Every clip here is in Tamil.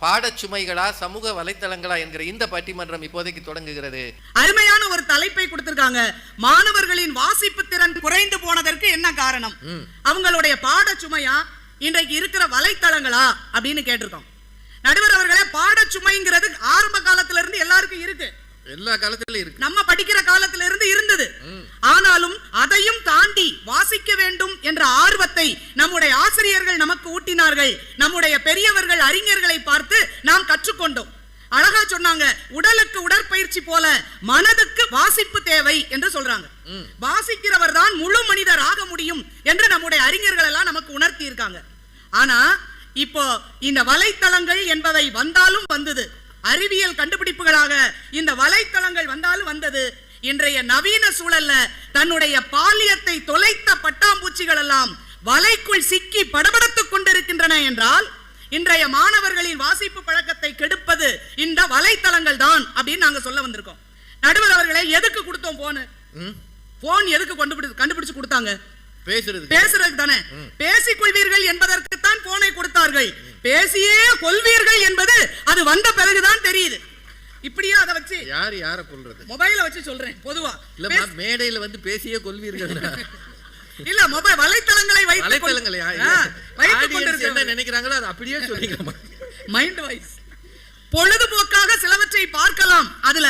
பாடச்சுமைகளா சமூக வலைத்தளங்களா என்கிற இந்த பட்டிமன்றம் இப்போதைக்கு தொடங்குகிறது. அருமையான ஒரு தலைப்பை கொடுத்திருக்காங்க. மாணவர்களின் வாசிப்பு திறன் குறைந்து போனதற்கு என்ன காரணம்? அவங்களுடைய பாடச்சுமையா இன்றைக்கு இருக்கிற வலைத்தளங்களா அப்படின்னு கேட்டிருக்கோம். நடுவர் அவர்களே, பாடச்சுமைங்கிறது ஆரம்ப காலத்துல இருந்து எல்லாருக்கும் இருக்கு, எல்லா காலத்திலும் இருக்கு, நம்ம படிக்கிற காலத்துல இருந்து இருந்தது. ஆனாலும் அதையும் தாண்டி வாசிக்க வேண்டும் என்ற ஆர்வத்தை நம்முடைய ஆசிரியர்கள் நமக்கு ஊட்டினார்கள். நம்முடைய பெரியவர்கள் அறிஞர்களை பார்த்து நாம் கற்றுக்கொண்டோம். அழகா சொன்னாங்க, உடலுக்கு உடற்பயிற்சி போல மனதுக்கு வாசிப்பு தேவை என்று சொல்றாங்க. வாசிக்கிறவர் தான் முழு மனிதர் ஆக முடியும் என்று நம்முடைய அறிஞர்கள் எல்லாம் நமக்கு உணர்த்தி இருக்காங்க. ஆனா இப்போ இந்த வலைத்தளங்கள் என்பவை வந்தாலும் வந்தது, அறிவியல் கண்டுபிடிப்புகளாக இந்த வலைத்தளங்கள் வந்தாலும் வந்தது. இன்றைய நவீன சூழல்ல தன்னுடைய பாலியத்தை தொலைத்த பட்டாம்பூச்சிகள் எல்லாம் வலைக்குள் சிக்கி படபடத்துக் கொண்டிருக்கின்றன என்றால் இன்றைய மாணவர்களின் வாசிப்பு பழக்கத்தை கெடுப்பது இந்த வலைத்தளங்கள் தான் அப்படின்னு நாங்க சொல்ல வந்திருக்கோம். நடுவர் அவர்களே, எதுக்கு கொடுத்தோம் போன்? போன் எதுக்கு கண்டுபிடிச்சு கொடுத்தாங்க? பேசுறதுக்கு தானே. பேசிக் கொள்வீர்கள் என்பதற்கு தான் போனை கொடுத்தார்கள். பேசியே கொள்வீர்கள் என்பது அது வந்த பிறகுதான் தெரியுது. இப்படியே அதை வச்சு யார கொல்றது? மொபைல வச்சு சொல்றேன் பொதுவா. இல்ல மேடையில வந்து பேசியே கொள்வீர்கள் இல்ல, மொபைல் வலைத்தளங்களை நினைக்கிறாங்களோ அது அப்படியே சொல்லிக்கிறோம். மைண்ட் வாய்ஸ் பொழுதுபோக்காக சிலவற்றை பார்க்கலாம் அதுல,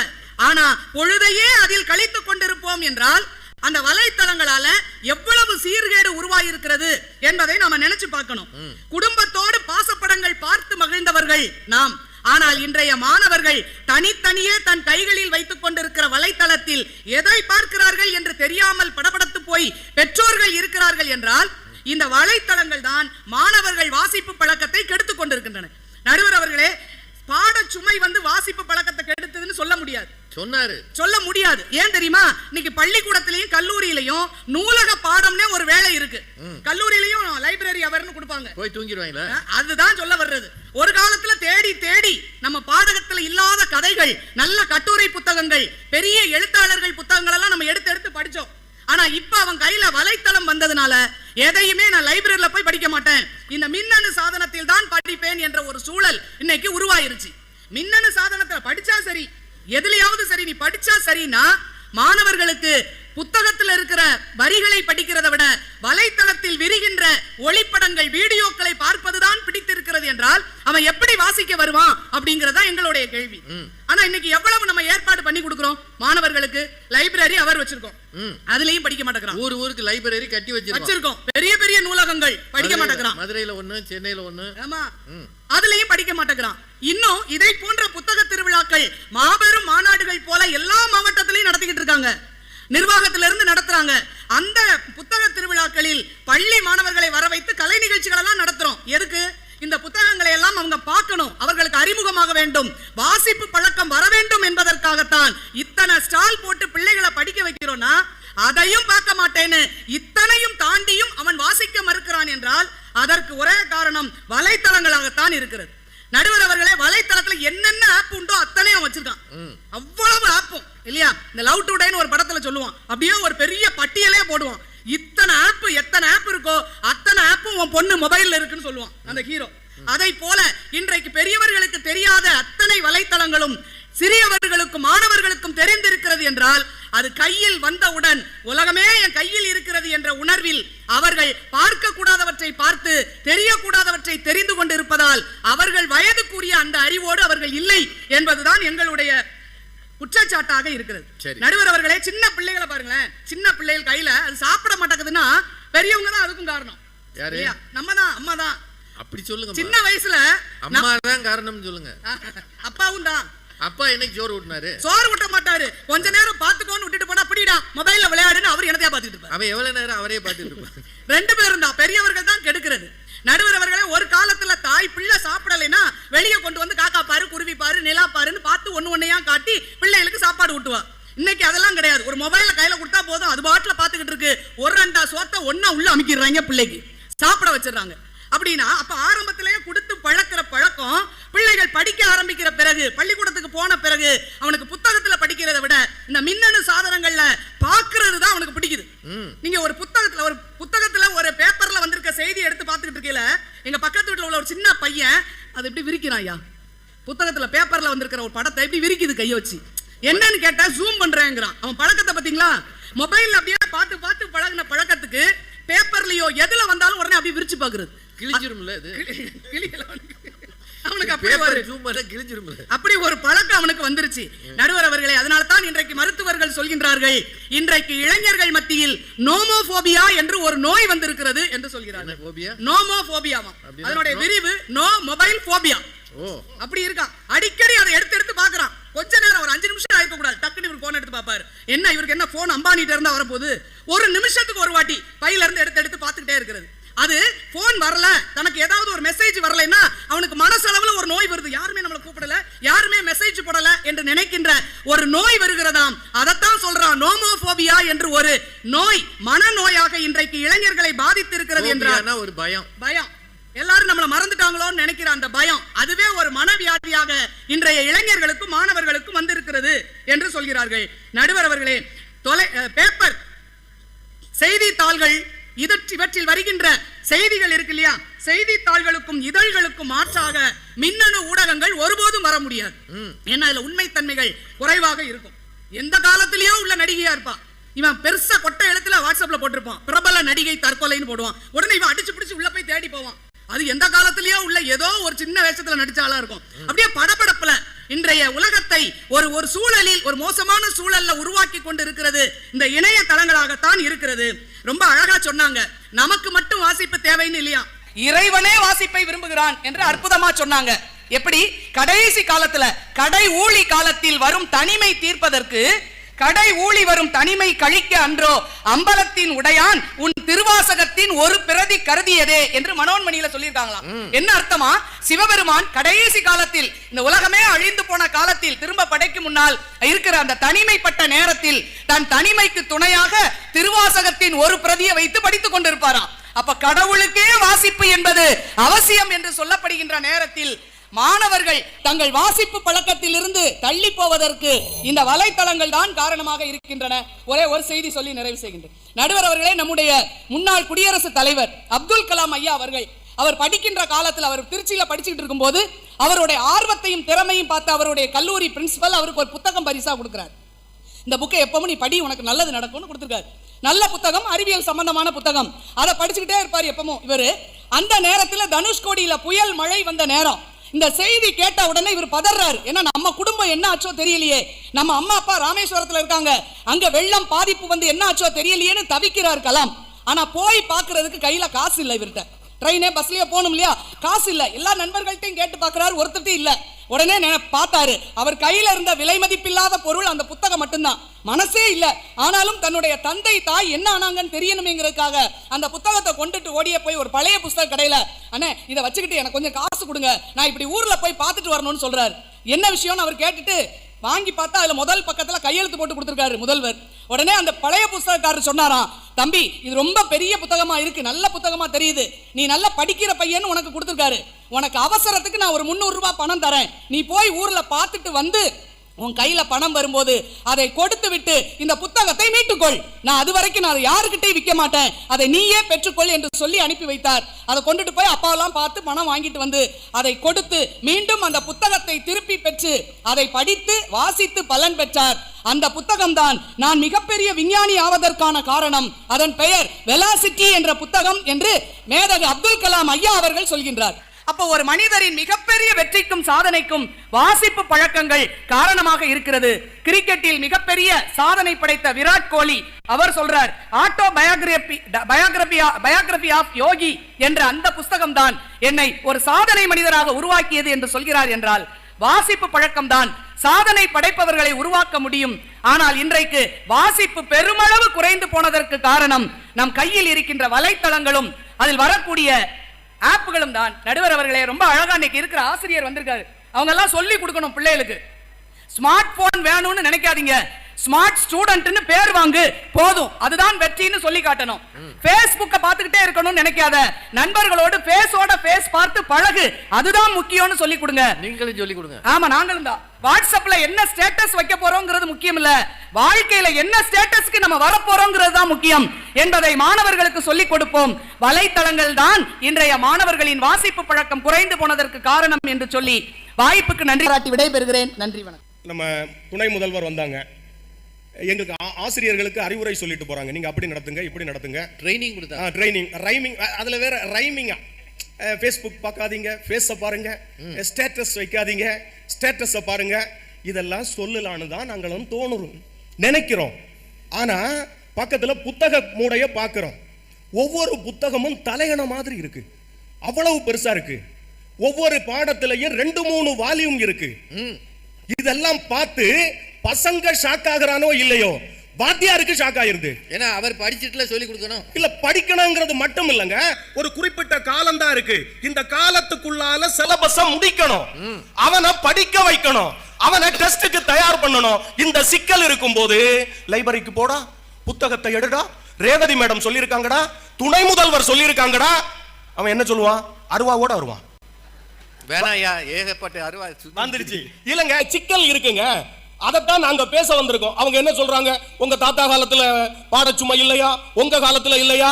ஆனா பொழுதையே அதில் கழித்துக் கொண்டிருப்போம் என்றால் அந்த வலைத்தளங்களால எவ்வளவு சீர்கேடு உருவாயிருக்கிறது என்பதை நாம நினைச்சு பார்க்கணும். குடும்பத்தோடு பாசப்படங்கள் பார்த்து மகிழ்ந்தவர்கள் நாம். ஆனால் இன்றைய மாணவர்கள் தனித்தனியே தன் கைகளில் வைத்துக் கொண்டிருக்கிற வலைத்தளத்தில் எதை பார்க்கிறார்கள் என்று தெரியாமல் படபடத்து போய் பெற்றோர்கள் இருக்கிறார்கள் என்றால் இந்த வலைத்தளங்கள் தான் மாணவர்கள் வாசிப்பு பழக்கத்தை கெடுத்துக் கொண்டிருக்கின்றன. நடுவர் அவர்களே, பாடச்சுமை வந்து வாசிப்பு பழக்கத்தை கெடுத்ததுன்னு சொல்ல முடியாது. சொல்ல முடியாது. ஏன் தெரியுமா? இன்னைக்கு பள்ளிக்கூடத்திலையும் கல்லூரியிலையும் நூலக பாடம்னே ஒரு வேலை இருக்கு. கல்லூரியிலையும் லைப்ரரி அவர்னு கொடுப்பாங்க, போய் தூங்கிடுவாங்க. அதுதான் சொல்ல வர்றது. ஒரு காலத்துல தேடி தேடி நம்ம பாடகத்துல இல்லாத கதைகள், நல்ல கட்டுரை புத்தகங்கள், பெரிய எழுத்தாளர்கள் புத்தகங்கள் எல்லாம் நம்ம எடுத்து எடுத்து படிச்சோம். ஆனா இப்ப அவன் கையில வலைத்தளம் வந்ததுனால எதையுமே நான் லைப்ரரியில போய் படிக்க மாட்டேன், இந்த மின்னணு சாதனத்தில் தான் படிப்பேன் என்ற ஒரு சூழல் இன்னைக்கு உருவாயிருச்சு. மின்னணு சாதனத்துல படிச்சா சரி, எதுலயாவது சரி, நீ படிச்சா சரினா மாணவர்களுக்கு புத்தகத்தில் இருக்கிற வரிகளை படிக்கிறதை விட வலைத்தளத்தில் விரிகின்ற ஒளிப்படங்கள், வீடியோக்களை பார்ப்பதுதான் பிடித்திருக்கிறது என்றால் அவன் எப்படி வாசிக்க வருவான் அப்படிங்கறதா எங்களுடைய கேள்வி. ஆனா இன்னைக்கு எவ்வளவு நம்ம ஏற்பாடு பண்ணி கொடுக்கிறோம் மாணவர்களுக்கு. லைப்ரரி அவர் வச்சிருக்கோம், அதுலயும் படிக்க மாட்டேங்கிறான். ஊருக்கு லைப்ரரி கட்டி வச்சிருக்கோம், பெரிய பெரிய நூலகங்கள், படிக்க மாட்டேங்கிறான். மதுரையில ஒண்ணு, சென்னையில ஒண்ணு, ஆமா, அதுலயும் படிக்க மாட்டேங்கிறான். இன்னும் இதை போன்ற புத்தக திருவிழாக்கள் மாபெரும் மாநாடுகள் போல எல்லா மாவட்டத்திலையும் நடத்திக்கிட்டு இருக்காங்க, நிர்வாகத்திலிருந்து நடத்துறாங்க. அந்த புத்தக திருவிழாக்களில் பள்ளி மாணவர்களை வர வைத்து கலை நிகழ்ச்சிகள் எல்லாம் நடத்துறோம். எதுக்கு? இந்த புத்தகங்களை எல்லாம் அவங்க பார்க்கணும், அவர்களுக்கு அறிமுகமாக வேண்டும், வாசிப்பு பழக்கம் வர வேண்டும் என்பதற்காகத்தான் இத்தனை ஸ்டால் போட்டு பிள்ளைகளை படிக்க வைக்கிறோம்னா அதையும் பார்க்க மாட்டேன்னு இத்தனையும் தாண்டியும் அவன் வாசிக்க மறுக்கிறான் என்றால் அதற்கு ஒரே காரணம் வலைத்தளங்களாகத்தான் இருக்கிறது. நடுவர் அவர்களே, வலைத்தளத்துல என்னென்ன ஆப் உண்டோ அத்தனையும் வச்சிருக்கான். அவ்வளவு ஆப்பும் இல்லையா? இந்த லவ் டுடேன்னு ஒரு படத்துல சொல்லுவான், அப்படியே ஒரு பெரிய பட்டியலே போடுவான். இத்தனை ஆப், எத்தனை ஆப் இருக்கோ அத்தனை ஆப்பும் உன் பொண்ணு மொபைல்ல இருக்குன்னு சொல்லுவான் அந்த ஹீரோ. அதை போல இன்றைக்கு பெரியவர்களுக்கு தெரியாத அத்தனை வலைத்தளங்களும் சிறியவர்களுக்கும் மாணவர்களுக்கும் தெரிந்திருக்கிறது என்றால் அது கையில் வந்தவுடன் உலகமே என் கையில் இருக்கிறது என்ற உணர்வில் அவர்கள் பார்க்க கூடாதவற்றை பார்த்து தெரியக்கூடாதவற்றை தெரிந்து கொண்டிருப்பதால் அவர்கள் வயதுக்குரிய அந்த அறிவோடு அவர்கள் இல்லை என்பதுதான் எங்களுடைய குற்றச்சாட்டாக இருக்கிறது. நடுவர் அவர்களே, சின்ன பிள்ளைகளை பாருங்களேன், சின்ன பிள்ளைகள் கையில அது சாப்பிட மாட்டேங்குதுன்னா பெரியவங்க தான் அதுக்கும் காரணம். நம்ம தான், அம்மா தான். அப்படி சொல்லுங்க. சின்ன வயசுல அம்மா தான் காரணம் சொல்லுங்க. அப்பாவும் தான். அப்பா என்னைக்கு சோறு ஊட்டினாரு? சோறு ஊட்ட மாட்டாரு, கொஞ்ச நேரம் பாத்துக்கோன்னு விட்டுட்டு போனா அப்படிடா மொபைல்ல விளையாடுன்னு அவர் என்னத்தையா பாத்துட்டு இருப்பாரு. அவன் எவ்வளவு நேரம் அவரே பாத்துட்டு இருப்பாரு. ரெண்டு பேரும் தான், பெரியவர்கள் தான் கெடுக்கிறது. நடுவர் அவர்களே, ஒரு காலத்துல தாய் பிள்ளை சாப்பிடலைன்னா வெளியே கொண்டு வந்து காக்கா பாரு, குருவி பாரு, நிலா பாருன்னு பார்த்து ஒண்ணு ஒன்னையா காட்டி பிள்ளைகளுக்கு சாப்பாடு ஊட்டுவா. இன்னைக்கு அதெல்லாம் கிடையாது. ஒரு மொபைல்ல கையில கொடுத்தா போதும், அது பாட்டுல பாத்துக்கிட்டு இருக்கு. ஒரு ரெண்டா சோத்த ஒன்னா உள்ள அமுக்கிடுறாங்க, பிள்ளைக்கு சாப்பிட வச்சிடறாங்க. அப்படின்னா அப்ப ஆரம்பத்திலேயே கொடுத்து பழக்கிற பழக்கம் பிள்ளைகள் படிக்க ஆரம்பிக்கிற பிறகு, பள்ளிக்கூடத்துக்கு போன பிறகு அவனுக்கு புத்தகத்துல படிக்கிறதை விட இந்த மின்னணு சாதனங்கள்ல பாக்குறது தான் அவனுக்கு பிடிக்குது. நீங்க ஒரு புத்தகத்துல ஒரு பேப்பர்ல வந்திருக்க செய்தி எடுத்து பாத்துக்கிட்டு இருக்கீல, எங்க பக்கத்து வீட்டுல உள்ள ஒரு சின்ன பையன் அதை எப்படி விரிக்கிறான், ஐயா புத்தகத்துல பேப்பர்ல வந்திருக்கிற ஒரு படத்தை எப்படி விரிக்குது கையை வச்சு. என்னன்னு கேட்டா ஜூம் பண்றேங்கிறான். அவன் பழக்கத்தை பாத்தீங்களா? மொபைல்ல அப்படியே பார்த்து பார்த்து பழகின பழக்கத்துக்கு பேப்பர்லயோ எதுல வந்தாலும் உடனே அப்படியே விரிச்சு பாக்குறது. கிழிஞ்சிரும்ல இது. அவனுக்கு அப்படி ஒரு பழக்கம் அவனுக்கு வந்துருச்சு. நடுவர் அவர்களே, அதனால தான் இன்றைக்கு மருத்துவர்கள் சொல்கின்றார்கள், இன்றைக்கு இளைஞர்கள் மத்தியில் நோமோபோபியா என்று ஒரு நோய் வந்திருக்கிறது என்று சொல்கிறார்கள். நோமோபோபியாமா, அதனுடைய விரிவு நோ மொபைல் போபியா. அப்படி இருக்கா, அடிக்கடி அதை எடுத்து எடுத்து பாக்குறான். கொஞ்ச நேரம் ஒரு 5 நிமிஷம் ஆயிருக்க கூடாது, டக்குனு இவர் போன் எடுத்து பாப்பாரு. என்ன இவருக்கு என்ன போன் அம்பானிட்ட இருந்தா வரப்போகுது? ஒரு நிமிஷத்துக்கு ஒரு வாட்டி பையில இருந்து எடுத்து எடுத்து பாத்துக்கிட்டே இருக்கிறது. அது போன் வரல, தனக்கு ஏதாவது ஒரு மெசேஜ் வரலைன்னா அவனுக்கு மனசளவுல ஒரு நோய் வருது. யாருமே நம்மளை கூப்பிடல, யாருமே மெசேஜ் போடல என்று நினைக்கின்ற ஒரு நோய் வருகிறதாம். அதைத்தான் சொல்றான் நோமோபோபியா என்று ஒரு நோய், மனநோயாக இன்றைக்கு இளைஞர்களை பாதித்து இருக்கிறது என்றால் ஒரு பயம். எல்லாரும் நம்மளை மறந்துட்டாங்களோன்னு நினைக்கிற அந்த பயம், அதுவே ஒரு மனவியாதியாக இன்றைய இளைஞர்களுக்கும் மாணவர்களுக்கும் வந்திருக்கிறது என்று சொல்கிறார்கள். நடுவர் அவர்களே, பேப்பர் செய்தித்தாள்கள் இவற்றில் வருகின்ற செய்திகள் இருக்கு இல்லையா, செய்தித்தாள்களுக்கும் இதழ்களுக்கும் மாற்றாக மின்னணு ஊடகங்கள் ஒருபோதும் வர முடியாது. ஏன்னா அதுல உண்மைத்தன்மைகள் குறைவாக இருக்கும். எந்த காலத்திலயோ உள்ள நடிகையா இருப்பா, இவன் பெருசா கொட்டை எழுத்துல வாட்ஸ்அப்ல போட்டிருப்பான், பிரபல நடிகை தற்கொலைன்னு போடுவான். உடனே இவன் அடிச்சு பிடிச்சு உள்ள போய் தேடி போவான். அது எந்த காலத்திலயோ உள்ள ஏதோ ஒரு சின்ன வேஷத்துல நடிச்சாலா இருக்கும். அப்படியே படபடப்புல இன்றைய உலகத்தை ஒரு சூழலில், ஒரு மோசமான சூழல்ல உருவாக்கி கொண்டு இருக்கிறது இந்த இணைய தளங்களாகத்தான் இருக்கிறது. ரொம்ப அழகா சொன்னாங்க, நமக்கு மட்டும் வாசிப்பு தேவைன்னு இல்லையா, இறைவனே வாசிப்பை விரும்புகிறான் என்று அற்புதமா சொன்னாங்க. எப்படி? கடைசி காலத்துல, கடை ஊழி காலத்தில் வரும் தனிமை தீர்ப்பதற்கு, கடை ஊழி வரும் தனிமை கழிக்க அன்றோ அம்பலத்தின் உடையான் உன் திருவாசகத்தின் ஒரு பிரதி கருதியதே என்று மனோன்மணியில சொல்லியிருக்காங்களாம். என்ன அர்த்தமா? சிவபெருமான் கடைசி காலத்தில், இந்த உலகமே அழிந்து போன காலத்தில், திரும்ப படைக்கு முன்னால் இருக்கிற அந்த தனிமைப்பட்ட நேரத்தில் தன் தனிமைக்கு துணையாக திருவாசகத்தின் ஒரு பிரதியை வைத்து படித்துக் கொண்டிருப்பாராம். அப்ப கடவுளுக்கே வாசிப்பு என்பது அவசியம் என்று சொல்லப்படுகின்ற நேரத்தில் மாணவர்கள் தங்கள் வாசிப்பு பழக்கத்தில் இருந்து தள்ளி போவதற்கு இந்த வலைத்தளங்கள் தான் காரணமாக இருக்கின்றன. ஒரே ஒரு செய்தி சொல்லி நிறைவு செய்கின்றேன். நடுவர் அவர்களே, நம்முடைய முன்னாள் குடியரசுத் தலைவர் அப்துல் கலாம் ஐயா அவர்கள், அவர் படிக்கின்ற காலத்தில், அவர் திருச்சியில படிச்சுட்டு இருக்கும் போது அவருடைய ஆர்வத்தையும் திறமையும் பார்த்து அவருடைய கல்லூரி பிரின்சிபல் அவருக்கு ஒரு புத்தகம் பரிசா கொடுக்கிறார். இந்த புக்கை எப்பவும் நீ படி, உனக்கு நல்லது நடக்கும்னு கொடுத்திருக்காரு. நல்ல புத்தகம், அறிவியல் சம்பந்தமான புத்தகம். அதை படிச்சுக்கிட்டே இருப்பார் எப்பவும் இவரு. அந்த நேரத்தில் தனுஷ்கோடியில புயல் மழை வந்த நேரம், இந்த செய்தி கேட்ட உடனே இவர் பதறாரு. ஏன்னா நம்ம குடும்பம் என்ன ஆச்சோ தெரியலையே, நம்ம அம்மா அப்பா ராமேஸ்வரத்துல இருக்காங்க, அங்க வெள்ளம் பாதிப்பு வந்து என்ன ஆச்சோ தெரியலையேன்னு தவிக்கிறார் கலாம். ஆனா போய் பாக்குறதுக்கு கையில காசு இல்லை இவர்கிட்ட. ட்ரெயினே பஸ்லயே போகணும் இல்லையா, காசு இல்ல. எல்லா நண்பர்கள்ட்டையும் கேட்டு பாக்குறாரு, ஒருத்தர் இல்ல. உடனே பார்த்தாரு, அவர் கையில இருந்த விலை மதிப்பில்லாத பொருள் அந்த புத்தகம் மட்டும்தான், மனசே இல்ல. ஆனாலும் தன்னுடைய தந்தை தாய் என்ன ஆனாங்கன்னு தெரியணுமேங்கிறதுக்காக அந்த புத்தகத்தை கொண்டுட்டு ஓடியே போய் ஒரு பழைய புத்தக கடையில, அண்ணே இதை வச்சுக்கிட்டு எனக்கு கொஞ்சம் காசு கொடுங்க, நான் இப்படி ஊர்ல போய் பார்த்துட்டு வரணும்னு சொல்றாரு. என்ன விஷயம்னு அவர் கேட்டுட்டு வாங்கி பார்த்தா அதுல முதல் பக்கத்துல கையெழுத்து போட்டு கொடுத்திருக்காரு முதல்வர். உடனே அந்த பழைய புத்தகக்காரர் சொன்னாராம், தம்பி இது ரொம்ப பெரிய புத்தகமா இருக்கு, நல்ல புத்தகமா தெரியுது, நீ நல்லா படிக்கிற பையன்னு உனக்கு கொடுத்திருக்காரு, உனக்கு அவசரத்துக்கு நான் ஒரு 300 ரூபாய் பணம் தரேன், நீ போய் ஊர்ல பார்த்துட்டு வந்து உன் கையில பணம் வரும்போது அதை கொடுத்து விட்டு இந்த புத்தகத்தை மீட்டுக்கொள், நான் அது வரைக்கும் நான் யாருக்கிட்டையும் விற்க மாட்டேன், அதை நீயே பெற்றுக்கொள் என்று சொல்லி அனுப்பி வைத்தார். அதை கொண்டுட்டு போய் அப்பாவெல்லாம் பார்த்து பணம் வாங்கிட்டு வந்து அதை கொடுத்து மீண்டும் அந்த புத்தகத்தை திருப்பி பெற்று அதை படித்து வாசித்து பலன் பெற்றார். அந்த புத்தகம் தான் நான் மிகப்பெரிய விஞ்ஞானி ஆவதற்கான காரணம், அதன் பெயர் வெலாசிட்டி என்ற புத்தகம் என்று மேதகு அப்துல் கலாம் ஐயா அவர்கள் சொல்கின்றார். அப்போ ஒரு மனிதரின் மிகப்பெரிய வெற்றிக்கும் சாதனைக்கும் வாசிப்பு பழக்கங்கள் காரணமாக இருக்கிறது. கிரிக்கெட்டில் மிகப்பெரிய சாதனை படைத்த விராட் கோலி அவர் சொல்றார், ஆட்டோ பயோகிராபி ஆஃப் யோகி என்ற அந்த புத்தகம் தான் என்னை ஒரு சாதனை மனிதராக உருவாக்கியது என்று சொல்கிறார். என்றால் வாசிப்பு பழக்கம் தான் சாதனை படைப்பவர்களை உருவாக்க முடியும். ஆனால் இன்றைக்கு வாசிப்பு பெருமளவு குறைந்து போனதற்கு காரணம் நம் கையில் இருக்கின்ற வலைத்தளங்களும் அதில் வரக்கூடிய ஆப்புகளும் தான். நடுவர் அவர்களே, ரொம்ப அழகா இன்னைக்கு இருக்கிற ஆசிரியர் வந்திருக்காரு, அவங்க எல்லாம் சொல்லி கொடுக்கணும் பிள்ளைகளுக்கு. ஸ்மார்ட் போன் வேணும்னு நினைக்காதீங்க, ஸ்மார்ட் ஸ்டூடெண்ட்னு பேர் வாங்கு போதும், அதுதான் வெற்றின்னு சொல்லி காட்டணும். Facebook'ை பார்த்துக்கிட்டே இருக்கணும்னு நினைக்காத, நண்பர்களோடு ஃபேஸோட ஃபேஸ் பார்த்து பழகு, அதுதான் முக்கியம்னு சொல்லி கொடுங்க. நீங்களும் சொல்லி கொடுங்க. ஆமா, நாங்களும் தான். வாட்ஸ்அப்ல என்ன ஸ்டேட்டஸ் வைக்க போறோம்ங்கிறது முக்கியம் இல்ல, வாழ்க்கையில என்ன ஸ்டேட்டஸ்க்கு நம்ம வர போறோம்ங்கிறது தான் முக்கியம் என்பதை மாணவர்களுக்கு சொல்லிக் கொடுப்போம். வலைத்தளங்கள் தான் இன்றைய மாணவர்களின் வாசிப்பு பழக்கம் குறைந்து போனதற்கு காரணம் என்று சொல்லி வாய்ப்புக்கு நன்றி பாராட்டி விடைபெறுகிறேன். நன்றி, வணக்கம். நம்ம துணை முதல்வர் வந்தாங்க, எங்களுக்கு ஆசிரியர்களுக்கு அறிவுரை சொல்லிட்டு போறாங்க, நீங்க அப்படி நடத்துங்க இப்படி நடத்துங்க, ட்ரைனிங் கொடுத்தா. ட்ரைனிங் ரைமிங், அதுல வேற ரைமிங்கா, ஃபேஸ்புக் பார்க்காதீங்க, ஃபேஸை பாருங்க, ஸ்டேட்டஸ் வைக்காதீங்க, ஸ்டேட்டஸை பாருங்க, இதெல்லாம் சொல்லலான்னு தான் நாங்களும் தோணுறோம் நினைக்கிறோம். ஆனா பக்கத்துல புத்தக மூடைய பார்க்கிறோம், ஒவ்வொரு புத்தகமும் தலையண மாதிரி இருக்கு, அவ்வளவு பெருசா இருக்கு, ஒவ்வொரு பாடத்திலையும் 2-3 வால்யூம் இருக்கு. இதெல்லாம் பார்த்து பசங்க ஷாக் ஆகுறானோ இல்லையோ, வாத்தியாருக்கு ஷாக் ஆயிருது. ஏன்னா அவர் படிச்சிட்டுல சொல்லி கொடுக்கணும். இல்ல, படிக்கணுங்கிறது மட்டும் இல்லங்க, ஒரு குறிப்பிட்ட காலம் தான் இருக்கு, இந்த காலத்துக்குள்ளால சிலபஸ முடிக்கணும், அவனை படிக்க வைக்கணும், அவனை டெஸ்டுக்கு தயார் பண்ணணும். இந்த சிக்கல் இருக்கும் போது லைப்ரரிக்கு போடா, புத்தகத்தை எடுடா, ரேவதி மேடம் சொல்லியிருக்காங்கடா, துணை முதல்வர் சொல்லியிருக்காங்கடா, அவன் என்ன சொல்லுவான்? அருவாவோட வருவான். வேணாயா, ஏகப்பட்ட அருவா வந்துருச்சு இல்லங்க, சிக்கல் இருக்குங்க. அதைத்தான் நாங்க பேச வந்திருக்கோம். அவங்க என்ன சொல்றாங்க? உங்க தாத்தா காலத்துல பாடச்சுமை இல்லையா, உங்க காலத்துல இல்லையா?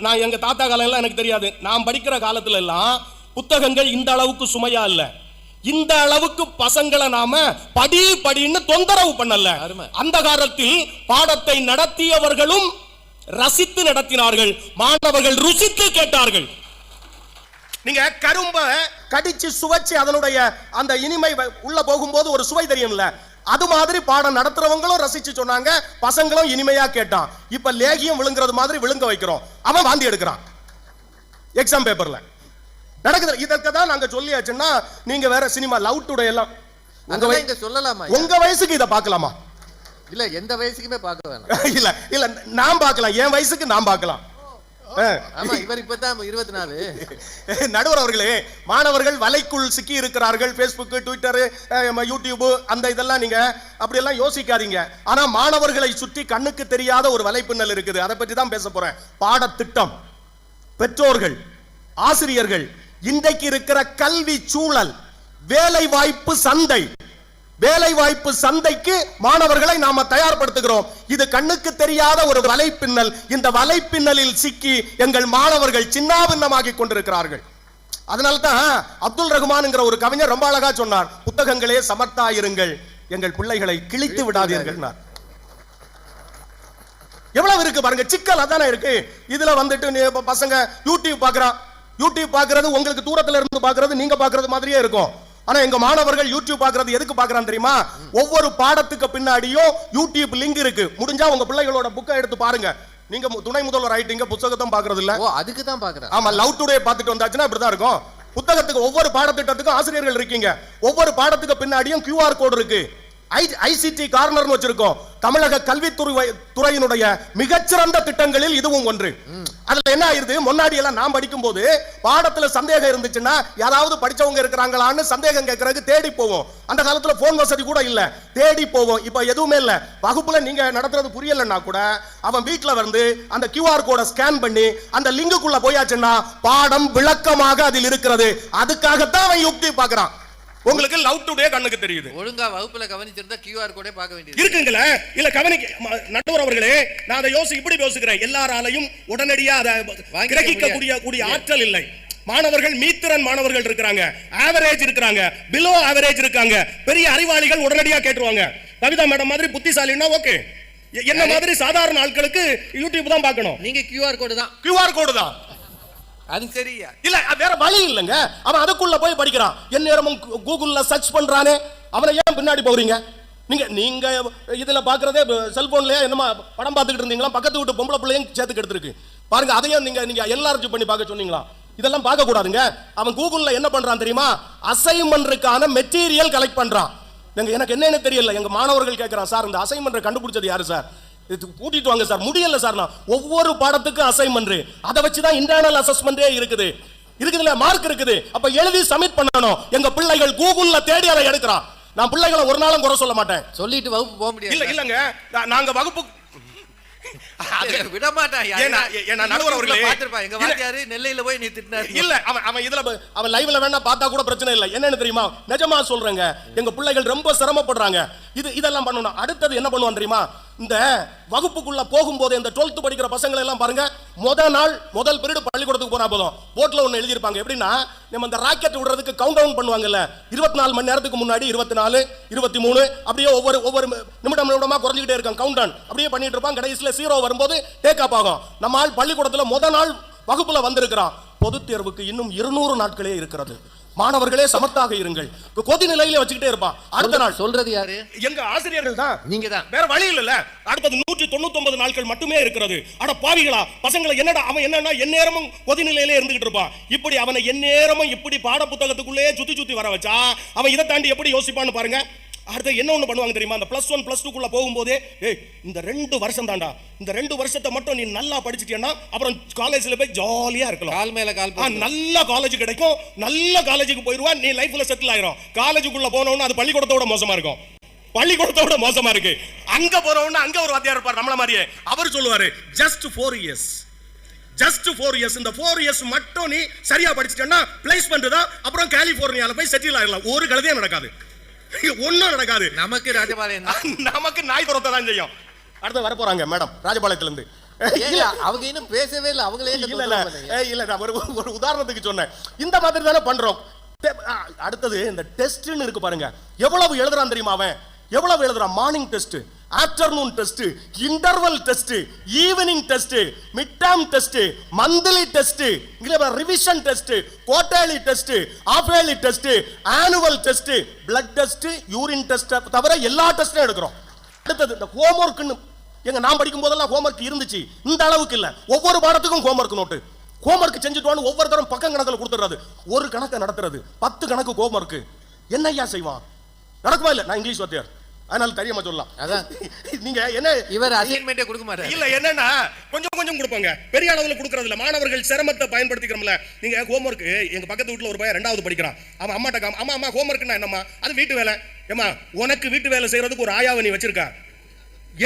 நான் எங்க தாத்தா காலம் எல்லாம் எனக்கு தெரியாது, நான் படிக்கிற காலத்துல எல்லாம் புத்தகங்கள் இந்த அளவுக்கு சுமையா இல்ல, இந்த அளவுக்கு பசங்களை நாம படின்னு தொந்தரவு பண்ணல. அந்த காலத்தில் பாடத்தை நடத்தியவர்களும் ரசித்து நடத்தினார்கள், மாணவர்கள் ருசித்து கேட்டார்கள். நீங்க கரும்ப கடிச்சு சுவைச்சு அதனுடைய அந்த இனிமை உள்ள போகும்போது ஒரு சுவை தெரியும்ல, அது மாதிரி பாடம் நடத்துறவங்களும் ரசிச்சு சொன்னாங்க, பசங்களும் இனிமையா கேட்டான். இப்ப லேகியம் விழுங்குறது மாதிரி விழுங்க வைக்கிறோம், அவன் வாந்தி எடுக்கிறான் எக்ஸாம் பேப்பர்ல நடக்குது. இதற்கு தான் நாங்க சொல்லியாச்சுன்னா, நீங்க வேற சினிமா லவ் டுடே எல்லாம் இங்க சொல்லலாமா? உங்க வயசுக்கு இத பார்க்கலாமா? இல்ல, எந்த வயசுக்குமே பார்க்க வேணாம். இல்ல இல்ல, நான் பார்க்கலாம், என் வயசுக்கு நான் பார்க்கலாம். ஆமா, இவர் இப்பதான் 24. நடுவர் அவர்களே, மாணவர்கள் வலைக்குள் சிக்கி இருக்கிறார்கள். பேஸ்புக், ட்விட்டர், யூடியூப், அந்த இதெல்லாம் நீங்க அப்படி எல்லாம் யோசிக்காதீங்க. ஆனா மாணவர்களை சுற்றி கண்ணுக்கு தெரியாத ஒரு வலைப்பின்னல் இருக்குது, அதை பற்றி தான் பேச போறேன். பாடத்திட்டம், பெற்றோர்கள், ஆசிரியர்கள், இன்றைக்கு இருக்கிற கல்வி சூழல், வேலை வாய்ப்பு சந்தை, வேலை வாய்ப்பு சந்தைக்கு மாணவர்களை நாம தயார்படுத்துகிறோம். இது கண்ணுக்கு தெரியாத ஒரு வலைப்பின்னல். இந்த வலைப்பின்னலில் சிக்கி எங்கள் மாணவர்கள் சின்னாபின்னமாகி கொண்டிருக்கிறார்கள். அதனால தான் அப்துல் ரஹ்மான்ங்கிற ஒரு கவிஞர் ரொம்ப அழகா சொன்னார், புத்தகங்களே சமர்த்தாயிருங்கள், எங்கள் பிள்ளைகளை கிழித்து விடாதீர்கள். எவ்வளவு இருக்கு பாருங்க, சிக்கல் அதானே இருக்கு. இதுல வந்துட்டு பசங்க யூடியூப் பாக்குறான், யூடியூப் பாக்குறது உங்களுக்கு தூரத்துல இருந்து பாக்குறது நீங்க பாக்குறது மாதிரியே இருக்கும். ஆனா எங்க மாணவர்கள் யூடியூப் பாக்குறது எதுக்கு பாக்குறான் தெரியுமா? ஒவ்வொரு பாடத்துக்கு பின்னாடியும் யூடியூப் லிங்க் இருக்கு. முடிஞ்சா உங்க பிள்ளைகளோட புக்கை எடுத்து பாருங்க. நீங்க துணை முதல்வர் ஆயிட்டீங்க, புத்தகத்தை பாக்குறது இல்ல. அதுக்கு தான் பாக்குறேன். ஆமா, லவ் டுடே பாத்துட்டு வந்தாச்சுன்னா இப்படிதான் இருக்கும். புத்தகத்துக்கு ஒவ்வொரு பாடத்திட்டத்துக்கும் ஆசிரியர்கள் இருக்கீங்க, ஒவ்வொரு பாடத்துக்கு பின்னாடியும் QR கோட் இருக்கு. ஐசிடி கார்னர் வச்சிருக்கோம். தமிழக கல்வித்துறையினுடைய மிகச்சிறந்த திட்டங்களில் இதுவும் ஒன்று. அதுல என்ன ஆயிருது, முன்னாடி எல்லாம் நான் படிக்கும் போது பாடத்துல சந்தேகம் இருந்துச்சுன்னா யாராவது படிச்சவங்க இருக்கிறாங்களான்னு சந்தேகம் கேட்கறதுக்கு தேடி போவோம். அந்த காலத்துல போன் வசதி கூட இல்ல, தேடி போவோம். இப்ப எதுவுமே இல்ல. வகுப்புல நீங்க நடத்துறது புரியலன்னா கூட அவன் வீட்டுல வந்து அந்த QR கோடை ஸ்கேன் பண்ணி அந்த லிங்குக்குள்ள போயாச்சுன்னா பாடம் விளக்கமாக அதில் இருக்கிறது. அதுக்காகத்தான் அவன் யுக்தி பாக்குறான். உங்களுக்கு லவ் டுடே கண்ணுக்கு தெரியுது. ஒழுங்கா வகுப்புல கவனிச்சிருந்தா QR கோடே பார்க்க வேண்டியது இருக்குங்களே. இல்ல கவனிக்க நடுவர் அவர்களே, நான் அதை இப்படி யோசிக்கிறேன். எல்லாராலையும் உடனடியா அதை கிரகிக்க ஆற்றல் இல்லை. மாணவர்கள் மீத்திறன் மாணவர்கள் இருக்காங்க, ஆவரேஜ் இருக்காங்க, பிலோ ஆவரேஜ் இருக்காங்க. பெரிய அறிவாளிகள் உடனடியா கேட்டுருவாங்க. கவிதா மேடம் மாதிரி புத்திசாலின்னா ஓகே, என்ன மாதிரி சாதாரண ஆட்களுக்கு யூடியூப் தான் பார்க்கணும். நீங்க QR கோடு தான். அது சரியா இல்ல, வேற வழி இல்லங்க. அவன் அதுக்குள்ள போய் படிக்கிறான். என் நேரமும் கூகுள்ல சர்ச் பண்றானே, அவனை ஏன் பின்னாடி போறீங்க? நீங்க இதுல பாக்குறதே செல்போன்லயே என்னமா படம் பார்த்துக்கிட்டு இருந்தீங்களா? பக்கத்து வீட்டு பொம்பளை பிள்ளையும் சேர்த்து எடுத்துருக்கு பாருங்க. அதையும் நீங்க என்லார்ஜ் பண்ணி பார்க்க சொன்னீங்களா? இதெல்லாம் பார்க்க கூடாதுங்க. அவன் கூகுள்ல என்ன பண்றான் தெரியுமா? அசைன்மென்ட்க்கான மெட்டீரியல் கலெக்ட் பண்றான். எனக்கு என்னன்னு தெரியல. எங்க மாணவர்கள் கேட்கறான், சார் இந்த அசைன்மென்ட் கண்டுபிடிச்சது யாரு சார்? கூட்டிட்டு வாங்க சார். முடியல சார், நான் ஒவ்வொரு பாடத்துக்கும் அசைன்மென்ட், அதை வச்சுதான் இன்டர்னல் அசஸ்மெண்டே இருக்குதுல, மார்க் இருக்குது. அப்ப எழுதி சப்மிட் பண்ணணும். எங்க பிள்ளைகள் கூகுள்ல தேடி அதை எடுக்கிறான். நான் பிள்ளைகளை ஒரு நாளும் குறை சொல்ல மாட்டேன். சொல்லிட்டு வகுப்பு போக முடியாது. இல்ல இல்லங்க, நாங்க வகுப்பு விட மாட்டான். நடுவர் அவர்களே பாத்துருப்பான், எங்க வாத்தியாரு நெல்லையில போய் நீ திட்டினாரு. இல்ல அவன் இதுல அவன் லைவ்ல வேணா பார்த்தா கூட பிரச்சனை இல்ல. என்னன்னு தெரியுமா, நிஜமா சொல்றேங்க, எங்க பிள்ளைகள் ரொம்ப சிரமப்படுறாங்க. இதெல்லாம் பண்ணணும். அடுத்தது என்ன பண்ணுவான் தெரியுமா, இந்த வகுப்புக்குள்ள போகும்போது இந்த 12th படிக்கிற பசங்களை எல்லாம் பாருங்க, முதல் பீரியட் பள்ளிக்கூடத்துக்கு போனா போதும் போர்ட்ல ஒன்னு எழுதி இருப்பாங்க. எப்படின்னா, நம்ம இந்த ராக்கெட் விடுறதுக்கு கவுண்ட் டவுன் பண்ணுவாங்கல்ல, 24 மணி நேரத்துக்கு முன்னாடி 24, 23 அப்படியே ஒவ்வொரு நிமிடமா குறைஞ்சிக்கிட்டே இருக்கும் கவுண்ட் டவுன். அப்படியே பண்ணிட்டு இருப்பான். கடைசியில 0 வரும்போது டேக் ஆஃப் ஆகும். நம்ம ஆள் பள்ளிக்கூடத்துல முதல் நாள் வகுப்புல வந்திருக்கிறான். பொதுத் தேர்வுக்கு இன்னும் 200 நாட்களே இருக்கிறது. மாணவர்களே சமத்தாக இருங்கள். கொதி நிலையில வச்சுக்கிட்டே இருப்பான். அடுத்த நாள் சொல்றது யாரு? எங்க ஆசிரியர்கள் தான். நீங்க தான். வேற வழி இல்ல. அடுத்தது 199 நாட்கள் மட்டுமே இருக்கிறது. அட பாவிகளா, பசங்களை என்னடா அவன் என்னன்னா எந்நேரமும் கொதி நிலையிலே இருந்துகிட்டு இருப்பான். இப்படி அவனை எந்நேரமும் இப்படி பாட புத்தகத்துக்குள்ளே சுத்தி வர வச்சா அவன் இதை தாண்டி எப்படி யோசிப்பான்னு பாருங்க. அடுத்து என்ன ஒண்ணு பண்ணுவாங்க தெரியுமா, அந்த +1 +2 போகும்போதே, இந்த 2 வருஷம் தாண்டா, இந்த 2 வருஷத்தை மட்டும் நீ நல்லா படிச்சிட்டேன்னா அப்புறம் காலேஜ்ல போய் ஜாலியா இருக்கலாம். கால் மேல கால் நல்ல காலேஜ் கிடைக்கும், நல்ல காலேஜுக்கு போயிடுவான், நீ லைஃப்ல செட்டில் ஆயிரும். காலேஜுக்குள்ள போனவொன்னு அது பள்ளிக்கூடத்தோட மோசமா இருக்கும். பள்ளிக்கூடத்தோட மோசமா இருக்கு. அங்க போனவொன்னு அங்க ஒரு வாத்தியார் இருப்பார் நம்மள மாதிரியே. அவர் சொல்லுவாரு, ஜஸ்ட் 4 இயர்ஸ், இந்த 4 இயர்ஸ் மட்டும் நீ சரியா படிச்சிட்டேன்னா பிளேஸ்மெண்ட் தான், அப்புறம் கலிபோர்னியால போய் செட்டில் ஆயிடலாம். ஒரு கழுதையும் நடக்காது, ஒன்னும் நடக்காது. நமக்கு ராஜபாளையம், நமக்கு நாய் துரத்த தான் செய்யும். அடுத்து வர போறாங்க மேடம் ராஜபாளையத்துல இருந்து. அவங்க இன்னும் பேசவே இல்லை. அவங்களே இல்ல நான் ஒரு உதாரணத்துக்கு சொன்னேன். இந்த மாதிரி தானே பண்றோம். அடுத்தது இந்த டெஸ்ட்னு இருக்கு பாருங்க, எவ்வளவு எழுதுறான் தெரியுமா அவன், எவ்வளவு எழுதுறான். Morning test, afternoon test, interval test, evening test, mid term test, monthly test, revision test, quarterly test, half yearly test, annual test, blood test, urine test தவிர எல்லா டெஸ்டும் எடுக்கிறோம். அடுத்தது இந்த ஹோம்வொர்க்னு, எங்க நான் படிக்கும் போதெல்லாம் ஹோம்வொர்க் இருந்துச்சு, இந்த அளவுக்கு இல்ல. ஒவ்வொரு பாடத்துக்கும் ஹோம்வொர்க் நோட்டு, ஹோம்வொர்க் செஞ்சுட்டு ஒவ்வொருத்தரும் பக்கம் கணக்கில் கொடுத்துறது, ஒரு கணக்கை நடத்துறது, 10 கணக்கு ஹோம்வொர்க். என்னையா செய்வான்? நடக்குமா இல்ல? நான் இங்கிலீஷ் வாத்தியார், அதனால தெரியாம சொல்லலாம். அதான் நீங்க என்ன இவர் அசைன்மென்ட்டே கொடுக்க மாட்டாரு. இல்ல என்னன்னா கொஞ்சம் கொடுப்பாங்க, பெரிய அளவுல கொடுக்கறது இல்ல. மாணவர்கள் சிரமத்தை பயன்படுத்திக்கிறோம்ல. நீங்க ஹோம்வொர்க், எங்க பக்கத்து வீட்டுல ஒரு பையன் 2வது படிக்கிறான். அவன் அம்மாட்ட அம்மா ஹோம்வொர்க்னா என்னம்மா? அது வீட்டு வேலை. ஏமா, உனக்கு வீட்டு வேலை செய்யறதுக்கு ஒரு ஆயாவை நீ வச்சிருக்க,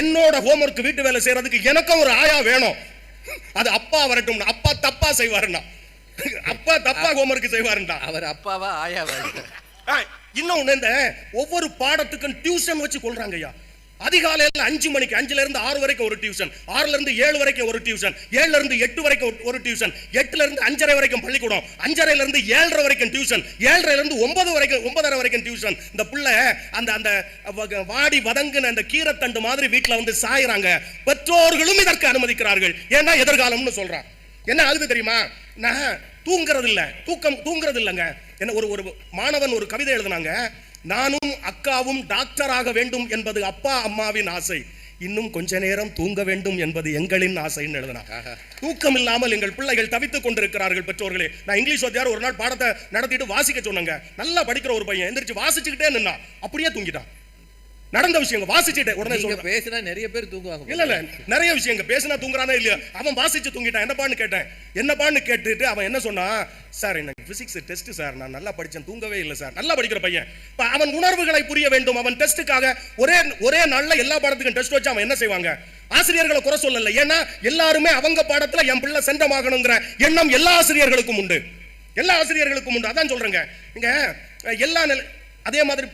என்னோட ஹோம்வொர்க் வீட்டு வேலை செய்யறதுக்கு எனக்கும் ஒரு ஆயா வேணும். அது அப்பா வரட்டும், அப்பா தப்பா செய்வாருன்னா, அப்பா தப்பா ஹோம்வொர்க் செய்வாருண்டா. அவர் அப்பாவா ஆயாவா? இன்னொன்னு, இந்த ஒவ்வொரு பாடத்துக்கும் டியூஷன் வச்சு கொள்றாங்க ஐயா. அதிகாலையில் 5 மணிக்கு 5ல இருந்து 6 வரைக்கும் ஒரு டியூஷன், 6ல இருந்து 7 வரைக்கும் ஒரு டியூஷன், 7ல இருந்து 8 வரைக்கும் ஒரு டியூஷன், 8ல இருந்து 5:30 வரைக்கும் பள்ளிக்கூடம், 5:30ல இருந்து 7:30 வரைக்கும் டியூஷன், 7:30ல இருந்து 9:30 வரைக்கும் டியூஷன். இந்த புள்ள அந்த வாடி வதங்குன அந்த கீரத்தண்டு மாதிரி வீட்டுல வந்து சாயறாங்க. பெற்றோர்களும் இதற்கு அனுமதிக்கிறார்கள். ஏன்னா எதிர்காலம்னு சொல்றான். என்ன ஆகுது தெரியுமா, நான் தூங்குறது இல்லைங்க. என்ன ஒரு மாணவன் ஒரு கவிதை எழுதினாங்க, நானும் அக்காவும் டாக்டராக வேண்டும் என்பது அப்பா அம்மாவின் ஆசை, இன்னும் கொஞ்ச நேரம் தூங்க வேண்டும் என்பது எங்களின் ஆசைன்னு எழுதினாங்க. தூக்கம் இல்லாமல் எங்கள் பிள்ளைகள் தவித்துக் கொண்டிருக்கிறார்கள் பெற்றோர்களே. நான் இங்கிலீஷ் வாத்தியார் ஒரு நாள் பாடத்தை நடத்திட்டு வாசிக்க சொன்னாங்க. நல்லா படிக்கிற ஒரு பையன் எந்திரிச்சு வாசிச்சுக்கிட்டே நின்னா, அப்படியே தூங்கிட்டான். நடந்த விஷயங்க வாசிச்சுட்டே உடனே சொல்ல பேசினா நிறைய பேர் தூங்குவாங்க. இல்ல நிறைய விஷயங்க பேசினா தூங்குறானே இல்லையா. அவன் வாசிச்சு தூங்கிட்டான். என்னப்பான்னு கேட்டுட்டு அவன் என்ன சொன்னா, சார் எனக்கு பிசிக்ஸ் டெஸ்ட் சார், நான் நல்லா படிச்சேன், தூங்கவே இல்லை சார். நல்லா படிக்கிற பையன். அவன் உணர்வுகளை புரிய வேண்டும். அவன் டெஸ்ட்டுக்காக ஒரே நாள்ல எல்லா பாடத்துக்கும் டெஸ்ட் வச்சு அவன் என்ன செய்வாங்க, ஆசிரியர்களை குறை சொல்லல. ஏன்னா எல்லாருமே அவங்க பாடத்துல என் பிள்ளை சென்றமாகணுங்கிற எண்ணம் எல்லா ஆசிரியர்களுக்கும் உண்டு. அதான் சொல்றேங்க. இங்க எல்லா அதே மாதிரி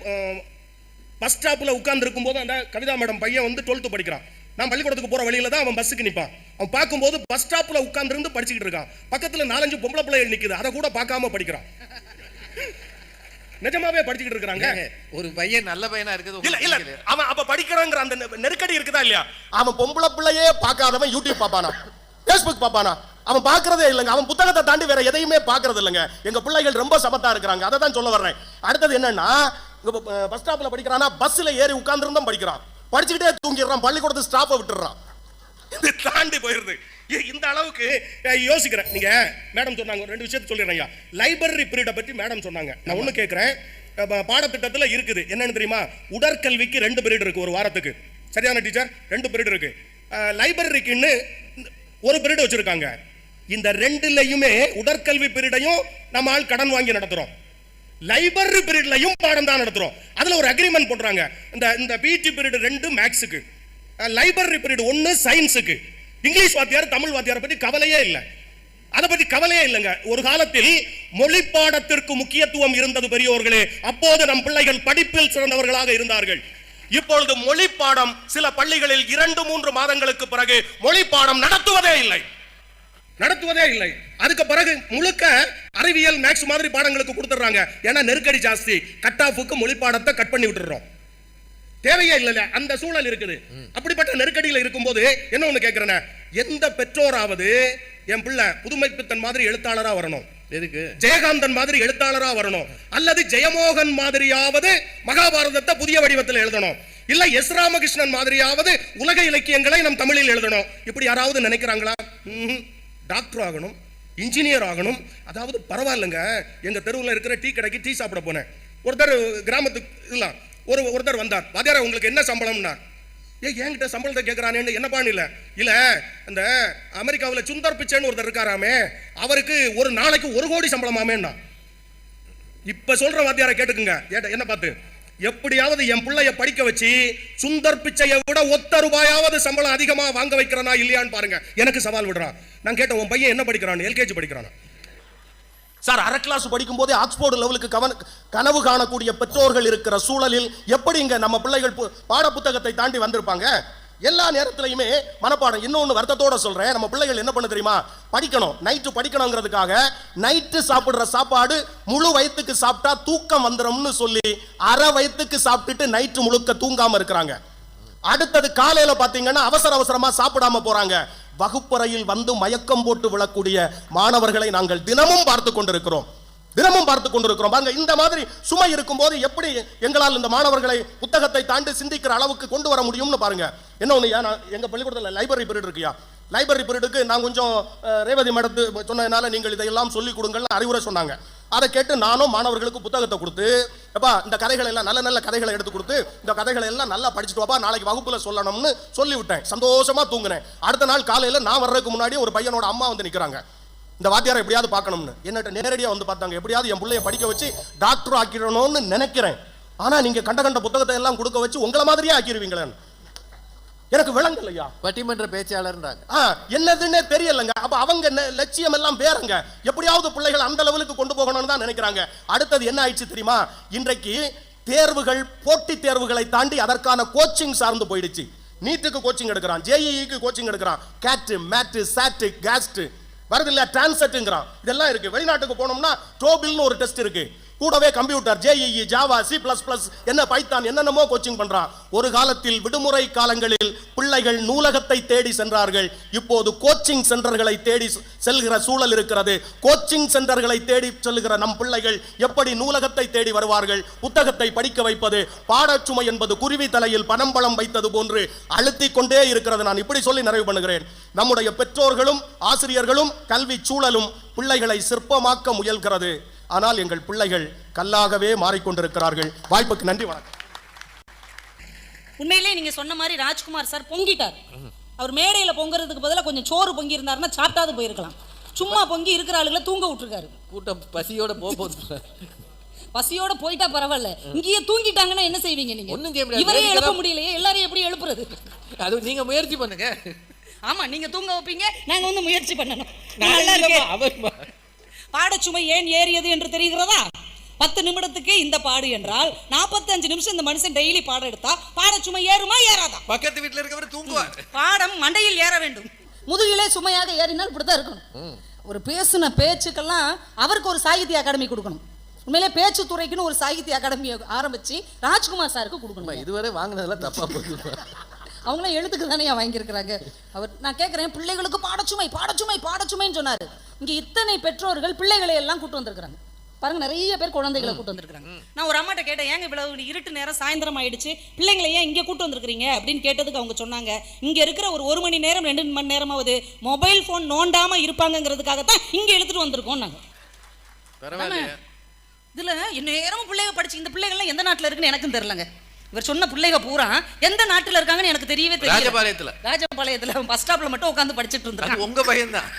பஸ் ஸ்டாப்ல உட்கார்ந்து இருக்கும் போது அந்த கவிதா மேடம் பையன் வந்து 12th படிக்கிறான். நான் பள்ளிக்கூடத்துக்கு போற வழியில தான் அவன் பஸ்ஸுக்கு நிப்பான். அவன் பார்க்கும்போது பஸ் ஸ்டாப்ல உட்கார்ந்து இருந்து படிச்சுக்கிட்டு இருக்கான். பக்கத்துல 4-5 பொம்பளை பிள்ளைகள் நிக்குது, அதை கூட பார்க்காம படிக்கிறான். நிஜமாவே படிச்சுக்கிட்டு இருக்காங்க. ஒரு பையன் நல்ல பையனா இருக்குது. இல்ல அவன் அப்ப படிக்கிறாங்கிற அந்த நெருக்கடி இருக்குதா இல்லையா? அவன் பொம்பளை பிள்ளையே பார்க்காதவன் யூடியூப் பாப்பானா, பேஸ்புக் பாப்பானா? அவன் பார்க்கறதே இல்லைங்க. அவன் புத்தகத்தை தாண்டி வேற எதையுமே பார்க்கறது இல்லைங்க. எங்க பிள்ளைகள் ரொம்ப சமத்தா இருக்கிறாங்க. அதை தான் சொல்ல வர்றேன். அடுத்தது என்னன்னா, பஸ் ஸ்டாப்ல படிக்கிறானா, பஸ்ல ஏறி உட்கார்ந்து இருந்தும் படிக்கிறான், படிச்சுக்கிட்டே தூங்கிடுறான், பள்ளிக்கூடத்து ஸ்டாப்பை விட்டுறான். இது தாண்டி போயிருது. இந்த அளவுக்கு யோசிக்கிறேன். நீங்க மேடம் சொன்னாங்க, 2 விஷயத்தை சொல்லிடுறேன். லைப்ரரி பீரியடை பற்றி மேடம் சொன்னாங்க. நான் ஒண்ணு கேட்கிறேன், பாடத்திட்டத்தில் இருக்குது. என்னன்னு தெரியுமா, உடற்கல்விக்கு 2 பீரியட் இருக்கு ஒரு வாரத்துக்கு. சரியான டீச்சர்? 2 பீரியட் இருக்கு. லைப்ரரிக்குன்னு ஒரு பீரியட் வச்சிருக்காங்க. இந்த 2லயுமே உடற்கல்வி பீரியடையும் நம்ம ஆள் கடன் வாங்கி நடத்துறோம். லைப்ரரி பீரியட்லயும் பாடம் தான் நடத்துறோம். அதுல ஒரு அக்ரிமெண்ட் போடுறாங்க, இந்த பிடி பீரியட் 2 மேக்ஸுக்கு, லைப்ரரி பீரியட் 1 சயின்ஸுக்கு. இங்கிலீஷ் வாத்தியார் தமிழ் வாத்தியாரை பத்தி கவலையே இல்லை, அதை பத்தி கவலையே இல்லைங்க. ஒரு காலத்தில் மொழி பாடத்திற்கு முக்கியத்துவம் இருந்தது பெரியோர்களே. அப்போது நம் பிள்ளைகள் படிப்பில் சிறந்தவர்களாக இருந்தார்கள். இப்பொழுது மொழி பாடம் சில பள்ளிகளில் 2-3 மாதங்களுக்கு பிறகு மொழி பாடம் நடத்துவதே இல்லை. அதுக்கு பிறகு முழுக்க அறிவியல் மேக்ஸ் மாதிரி பாடங்களுக்கு கொடுத்துறாங்க. ஏன்னா நெருக்கடி ஜாஸ்தி, கட் ஆஃப்க்கு மொழி பாடத்தை கட் பண்ணி விட்டுறோம், தேவையே இல்ல. அந்த சூழல் இருக்குது. அப்படிப்பட்ட நெருக்கடியில் இருக்கும்போது என்ன ஒண்ணு கேட்கிறேன், எந்த பெற்றோராவது என் பிள்ளை புதுமைப்பித்தன் மாதிரி எழுத்தாளரா வரணும், எதுக்கு ஜெயகாந்தன் மாதிரி எழுத்தாளரா வரணும், அல்லது ஜெயமோகன் மாதிரியாவது மகாபாரதத்தை புதிய வடிவத்தில் எழுதணும், இல்ல எஸ் ராமகிருஷ்ணன் மாதிரியாவது உலக இலக்கியங்களை நம் தமிழில் எழுதணும், இப்படி யாராவது நினைக்கிறாங்களா? டாக்டர் ஆகணும், இன்ஜினியர் ஆகணும். அதாவது பரவாயில்லைங்க, எங்க தெருவில் இருக்கிற டீ கடைக்கு டீ சாப்பிட போனேன். ஒருத்தர் கிராமத்துக்கு இல்ல ஒருத்தர் வந்தார், வாத்தியாரே உங்களுக்கு என்ன சம்பளம்னா, என்கிட்ட சம்பளத்தை கேட்கிறானேன்னு என்னப்பான்னு இல்ல அந்த அமெரிக்காவில் சுந்தர் பிச்சைன்னு ஒருத்தர் இருக்காராமே, அவருக்கு ஒரு நாளைக்கு 1 கோடி சம்பளமாமேன்னா. இப்ப சொல்ற வாத்தியாரை கேட்டுக்குங்க, என்ன பார்த்து எப்படியாவது என் பிள்ளைய படிக்க வச்சு சுந்தர் பிச்சையை விட 1 ரூபாயாவது சம்பளம் அதிகமா வாங்க வைக்கிறனா இல்லையான்னு பாருங்க. எனக்கு சவால் விடுறான். நான் கேட்டேன், உன் பையன் என்ன படிக்கிறான்? எல்கேஜி படிக்கிறானா? சார், அரை கிளாஸ் படிக்கும் போதே ஆக்ஸ்போர்டு லெவலுக்கு கனவு காணக்கூடிய பெற்றோர்கள் இருக்கிற சூழலில் எப்படி இங்க நம்ம பிள்ளைகள் பாட புத்தகத்தை தாண்டி வந்திருப்பாங்க? எல்லா நேரத்திலையுமே மனப்பாடம். இன்னொன்னு வருத்தத்தோட சொல்றேன், நம்ம பிள்ளைகள் என்ன பண்ண தெரியுமா, படிக்கணும், நைட்டு படிக்கணுங்கிறதுக்காக நைட்டு சாப்பிடுற சாப்பாடு முழு வயிற்றுக்கு சாப்பிட்டா தூக்கம் வந்துரும்னு சொல்லி அரை வயிற்றுக்கு சாப்பிட்டுட்டு நைட்டு முழுக்க தூங்காம இருக்கிறாங்க. அடுத்தது காலையில பாத்தீங்கன்னா அவசரமா சாப்பிடாம போறாங்க. வகுப்பறையில் வந்து மயக்கம் போட்டு விழக்கூடிய மாணவர்களை நாங்கள் தினமும் பார்த்து கொண்டிருக்கிறோம். பாருங்க, இந்த மாதிரி சுமை இருக்கும் போது எப்படி எங்களால் இந்த மாணவர்களை புத்தகத்தை தாண்டி சிந்திக்கிற அளவுக்கு கொண்டு வர முடியும்னு பாருங்க. என்ன ஒண்ணு, எங்க பள்ளிக்கூடத்தில் லைப்ரரி பீரியட் இருக்கியா, லைப்ரரி பீரியடுக்கு நான் கொஞ்சம் ரேவதி மேடத்து சொன்னதுனால நீங்கள் இதையெல்லாம் சொல்லிக் கொடுங்கள்னு அறிவுரை சொன்னாங்க. அதை கேட்டு நானும் மாணவர்களுக்கு புத்தகத்தை கொடுத்து, அப்பா இந்த கதைகளை எல்லாம் நல்ல கதைகளை எடுத்து கொடுத்து, இந்த கதைகளை எல்லாம் நல்லா படிச்சுட்டு வாப்பா, நாளைக்கு வகுப்புல சொல்லணும்னு சொல்லிவிட்டேன். சந்தோஷமா தூங்குனேன். அடுத்த நாள் காலையில நான் வர்றதுக்கு முன்னாடி ஒரு பையனோட அம்மா வந்து நிக்கிறாங்க, இந்த வாத்தியாரை எப்படியாவது பார்க்கணும்னு. என்னட்ட நேரடியா வந்து பார்த்தாங்க, எப்படியாவது என் பிள்ளைய படிக்க வச்சு டாக்டர் ஆக்கிடணும்னு நினைக்கிறேன், ஆனா நீங்க கண்ட புத்தகத்தை எல்லாம் கொடுக்க வச்சு உங்களை மாதிரியே ஆக்கிடுவீங்களேன்னு எனக்கு விளங்கலையா. பட்டிமன்ற பேச்சாளர் என்னதுன்னே தெரியலங்க. அப்ப அவங்க லட்சியம் எல்லாம் வேறங்க. எப்படியாவது பிள்ளைகள் அந்த லெவலுக்கு கொண்டு போகணும்னு தான் நினைக்கிறாங்க. அடுத்தது என்ன ஆயிடுச்சு தெரியுமா, இன்றைக்கு தேர்வுகள், போட்டி தேர்வுகளை தாண்டி அதற்கான கோச்சிங் சார்ந்து போயிடுச்சு. நீட்டுக்கு கோச்சிங் எடுக்கிறான், ஜேஇஇக்கு கோச்சிங் எடுக்கிறான், கேட், மேட், சாட், கேஸ்ட் வருது இல்ல, டிரான்செட்ங்கிறான். இதெல்லாம் இருக்கு. வெளிநாட்டுக்கு போனோம்னா டோபில்னு ஒரு டெஸ்ட் இருக்கு, கூடவே கம்ப்யூட்டர், ஜேஇஇ, ஜாவா, C++, என்ன பைத்தான், என்னென்னமோ கோச்சிங் பண்றான். ஒரு காலத்தில் விடுமுறை காலங்களில் பிள்ளைகள் நூலகத்தை தேடி சென்றார்கள். இப்போது கோச்சிங் சென்டர்களை தேடி செல்கிற சூழல் இருக்கிறது. கோச்சிங் சென்டர்களை தேடி செல்கிற நம் பிள்ளைகள் எப்படி நூலகத்தை தேடி வருவார்கள்? புத்தகத்தை படிக்க வைப்பது, பாடச்சுமை என்பது குருவி தலையில் பனம்பழம் வைத்தது போன்று அழுத்தி கொண்டே இருக்கிறது. நான் இப்படி சொல்லி நிறைவு பண்ணுகிறேன். நம்முடைய பெற்றோர்களும் ஆசிரியர்களும் கல்வி சூழலும் பிள்ளைகளை சிற்பமாக்க முயல்கிறது. ஆனால் எங்கள் பிள்ளைகள் கல்லாகவே மாறிக்கொண்டிருக்கிறார்கள். வாய்ப்புக்கு நன்றி, வணக்கம். உண்மையிலே நீங்க சொன்ன மாதிரி ராஜ்குமார் சார் பொங்கிட்டார். அவர் மேடையில பொங்குறதுக்கு பதிலாக கொஞ்சம் சோறு பொங்கி இருந்தாருன்னா சாப்பிட்டாது போயிருக்கலாம். சும்மா பொங்கி இருக்கிற ஆளுகளை தூங்க விட்டுருக்காரு. கூட்டம் பசியோட போகுது. பசியோட போயிட்டா பரவாயில்ல, இங்கேயே தூங்கிட்டாங்கன்னா என்ன செய்வீங்க நீங்க? ஒண்ணும் செய்ய முடியாது. இவரே எழுப்ப முடியலையே, எல்லாரையும் எப்படி எழுப்புறது? அது நீங்க முயற்சி பண்ணுங்க. ஆமா, நீங்க தூங்க வைப்பீங்க, நாங்க வந்து முயற்சி பண்ணணும். நல்லா இருக்கு. பாடச்சுமை ஏன் ஏறியது என்று தெரிகிறதா? 10 நிமிடத்துக்கு இந்த பாடு என்றால் 45 நிமிஷம் இந்த மனுஷன் டெய்லி பாடம் எடுத்தா பாடச்சுமை ஏறுமா ஏறாதா? பக்கத்து வீட்டுல இருக்கவர் தூங்குவார். பாடம் மண்டையில் ஏற வேண்டும். முதுகிலே சுமையாக ஏறினால் இப்படித்தான் இருக்கணும். ஒரு பேசுன பேச்சுக்கெல்லாம் அவருக்கு ஒரு சாகித்ய அகாடமி கொடுக்கணும். உண்மையிலே பேச்சு துறைக்குன்னு ஒரு சாகித்ய அகாடமி ஆரம்பிச்சு ராஜ்குமார் சாருக்கு கொடுக்கணும். இதுவரை வாங்கினதெல்லாம் தப்பா போகுது. அவங்களாம் எழுத்துக்கு தானே வாங்கியிருக்கிறாங்க. அவர் நான் கேட்குறேன், பிள்ளைகளுக்கு பாடச்சுமைன்னு சொன்னார். இங்கே இத்தனை பெற்றோர்கள் பிள்ளைகளை எல்லாம் கூட்டு வந்திருக்கிறாங்க பாருங்க, நிறைய பேர் குழந்தைகளை கூட்டு வந்திருக்கிறாங்க. நான் ஒரு அம்மாட்ட கேட்டேன், ஏங்க இவ்வளவு இருட்டு நேரம் சாயந்தரம் ஆயிடுச்சு, பிள்ளைங்களை ஏன் இங்கே கூட்டு வந்திருக்கிறீங்க அப்படின்னு கேட்டதுக்கு அவங்க சொன்னாங்க, இங்கே இருக்கிற ஒரு 1 மணி நேரம் 2 மணி நேரமாவது மொபைல் ஃபோன் நோண்டாம இருப்பாங்கிறதுக்காகத்தான் இங்கே எடுத்துட்டு வந்திருக்கோம் நாங்கள். இதில் நேரமும் பிள்ளைங்க படிச்சு, இந்த பிள்ளைகள்லாம் எந்த நாட்டில் இருக்குன்னு எனக்கும் தெரியலங்க. இவர் சொன்ன பிள்ளைங்க பூரா எந்த நாட்டில் இருக்காங்கன்னு எனக்கு தெரியவே தெரியல. ராஜபாளையத்தில் பஸ் ஸ்டாப்ல மட்டும் உட்காந்து படிச்சுட்டு இருந்தாங்க. உங்க பையன் தான்.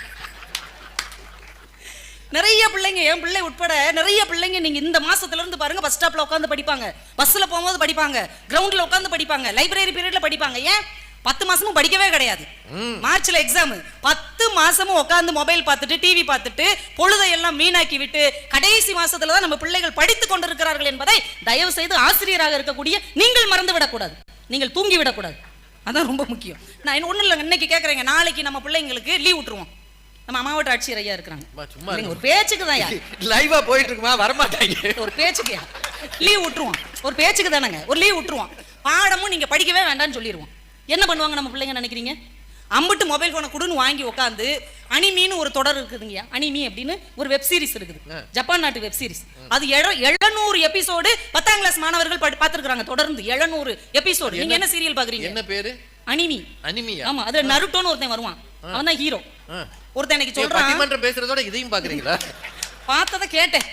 நிறைய பிள்ளைங்க, என் பிள்ளை உட்பட நிறைய பிள்ளைங்க நீங்க இந்த மாசத்துல இருந்து பாருங்க, பஸ் ஸ்டாப்ல உட்காந்து படிப்பாங்க, பஸ்ல போகும்போது படிப்பாங்க, கிரவுண்ட்ல உட்காந்து படிப்பாங்க, லைப்ரரி பீரியட்ல படிப்பாங்க. ஏன் 10 மாசமும் படிக்கவே கிடையாது. மார்ச்ல எக்ஸாம், 10 மாசமும் உட்காந்து மொபைல் பார்த்துட்டு டிவி பார்த்துட்டு பொழுதையெல்லாம் வீணாக்கி விட்டு கடைசி மாசத்துல தான் நம்ம பிள்ளைகள் படித்துக் கொண்டிருக்கிறார்கள் என்பதை தயவு செய்து ஆசிரியராக இருக்கக்கூடிய நீங்கள் மறந்து விடக்கூடாது, நீங்கள் தூங்கி விடக்கூடாது. அதான் ரொம்ப முக்கியம். நான் ஒன்றும் இல்லைங்க, இன்னைக்கு கேட்குறேங்க, நாளைக்கு நம்ம பிள்ளைங்களுக்கு லீவ் விட்டுருவோம். நம்ம மாவட்ட ஆட்சியர் ஐயா இருக்கிறாங்க, ஒரு பேச்சுக்கு தான் லைவா போயிட்டு இருக்குமா, வரமாட்டாங்க, ஒரு பேச்சுக்கு லீவ் விட்டுருவோம், ஒரு பேச்சுக்கு தானங்க ஒரு லீவ் விட்டுருவோம். பாடமும் நீங்க படிக்கவே வேண்டாம்னு சொல்லிடுவோம். என்ன பண்ணுவாங்க நம்ம பிள்ளைங்க நினைக்கிறீங்க? அம்பிட்டு மொபைல் போனை கொடுன்னு வாங்கி உட்காந்து அனிமின்னு ஒரு தொடர் இருக்குதுங்கய்யா, அனிமி அப்படின்னு ஒரு வெப் சீரிஸ் இருக்குது, ஜப்பான் நாட்டு வெப் சீரிஸ். அது 700 எபிசோடு 10ஆம் கிளாஸ் மாணவர்கள் பார்த்திருக்காங்க தொடர்ந்து 700 எபிசோடு. நீங்க என்ன சீரியல் பாக்குறீங்க? என்ன பேரு? அனிமி. அனிமியா? ஆமா, அதுல நருட்டோன்னு ஒருத்தன் வருவான், அவன் தான் ஹீரோ. ஒருத்தன் எனக்கு சொல்றான், பட்டிமன்றம் பேசுறதோட இதையும் பாக்குறீங்களா? பார்த்ததை கேட்டேன்.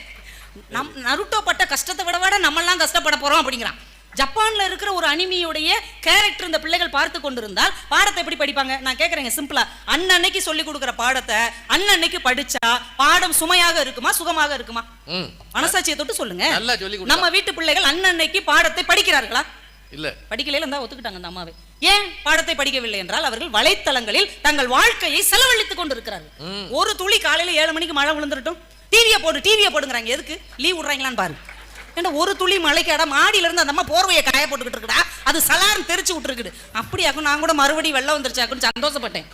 நருட்டோ பட்ட கஷ்டத்தை விட நம்ம எல்லாம் கஷ்டப்பட போறோம் அப்படிங்கிறான். ஜப்பான்ல இருக்கிற ஒரு அனிமியுடைய கேரக்டர் இந்த பிள்ளைகள் பார்த்து கொண்டிருந்தால் பாடத்தை எப்படி படிப்பாங்க? நான் கேட்கறேங்க சிம்பிளா, அன்னன்னைக்கு சொல்லி கொடுக்குற பாடத்தை அன்னன்னைக்கு படிச்சா பாடம் சுமையாக இருக்குமா சுகமாக இருக்குமா? மனசாட்சியை தொட்டு சொல்லுங்க. நம்ம வீட்டு பிள்ளைகள் அன்னன்னைக்கு பாடத்தை படிக்கிறார்களா? இல்ல, படிக்கல இருந்தா ஒத்துக்கிட்டாங்க அந்த அம்மாவை. ஏன் பாடத்தை படிக்கவில்லை என்றால் அவர்கள் வலைத்தளங்களில் தங்கள் வாழ்க்கையை செலவழித்துக் கொண்டிருக்கிறார்கள். ஒரு துளி காலையில 7 மணிக்கு மழை விழுந்துட்டோம், டிவியை போடுங்கிறாங்க. எதுக்கு? லீவ் விடுறாங்களான்னு பாரு. ஏன்னா ஒரு துளி மழைக்காட மாடியில இருந்து அந்த அம்மா போர்வையை காய போட்டுக்கிட்டு இருக்குடா, அது சலார்னு தெரிச்சு விட்டுருக்குது. அப்படியாக்கும் நான் கூட மறுபடியும் வெள்ளம் வந்துருச்சாக்குன்னு சந்தோஷப்பட்டேன்.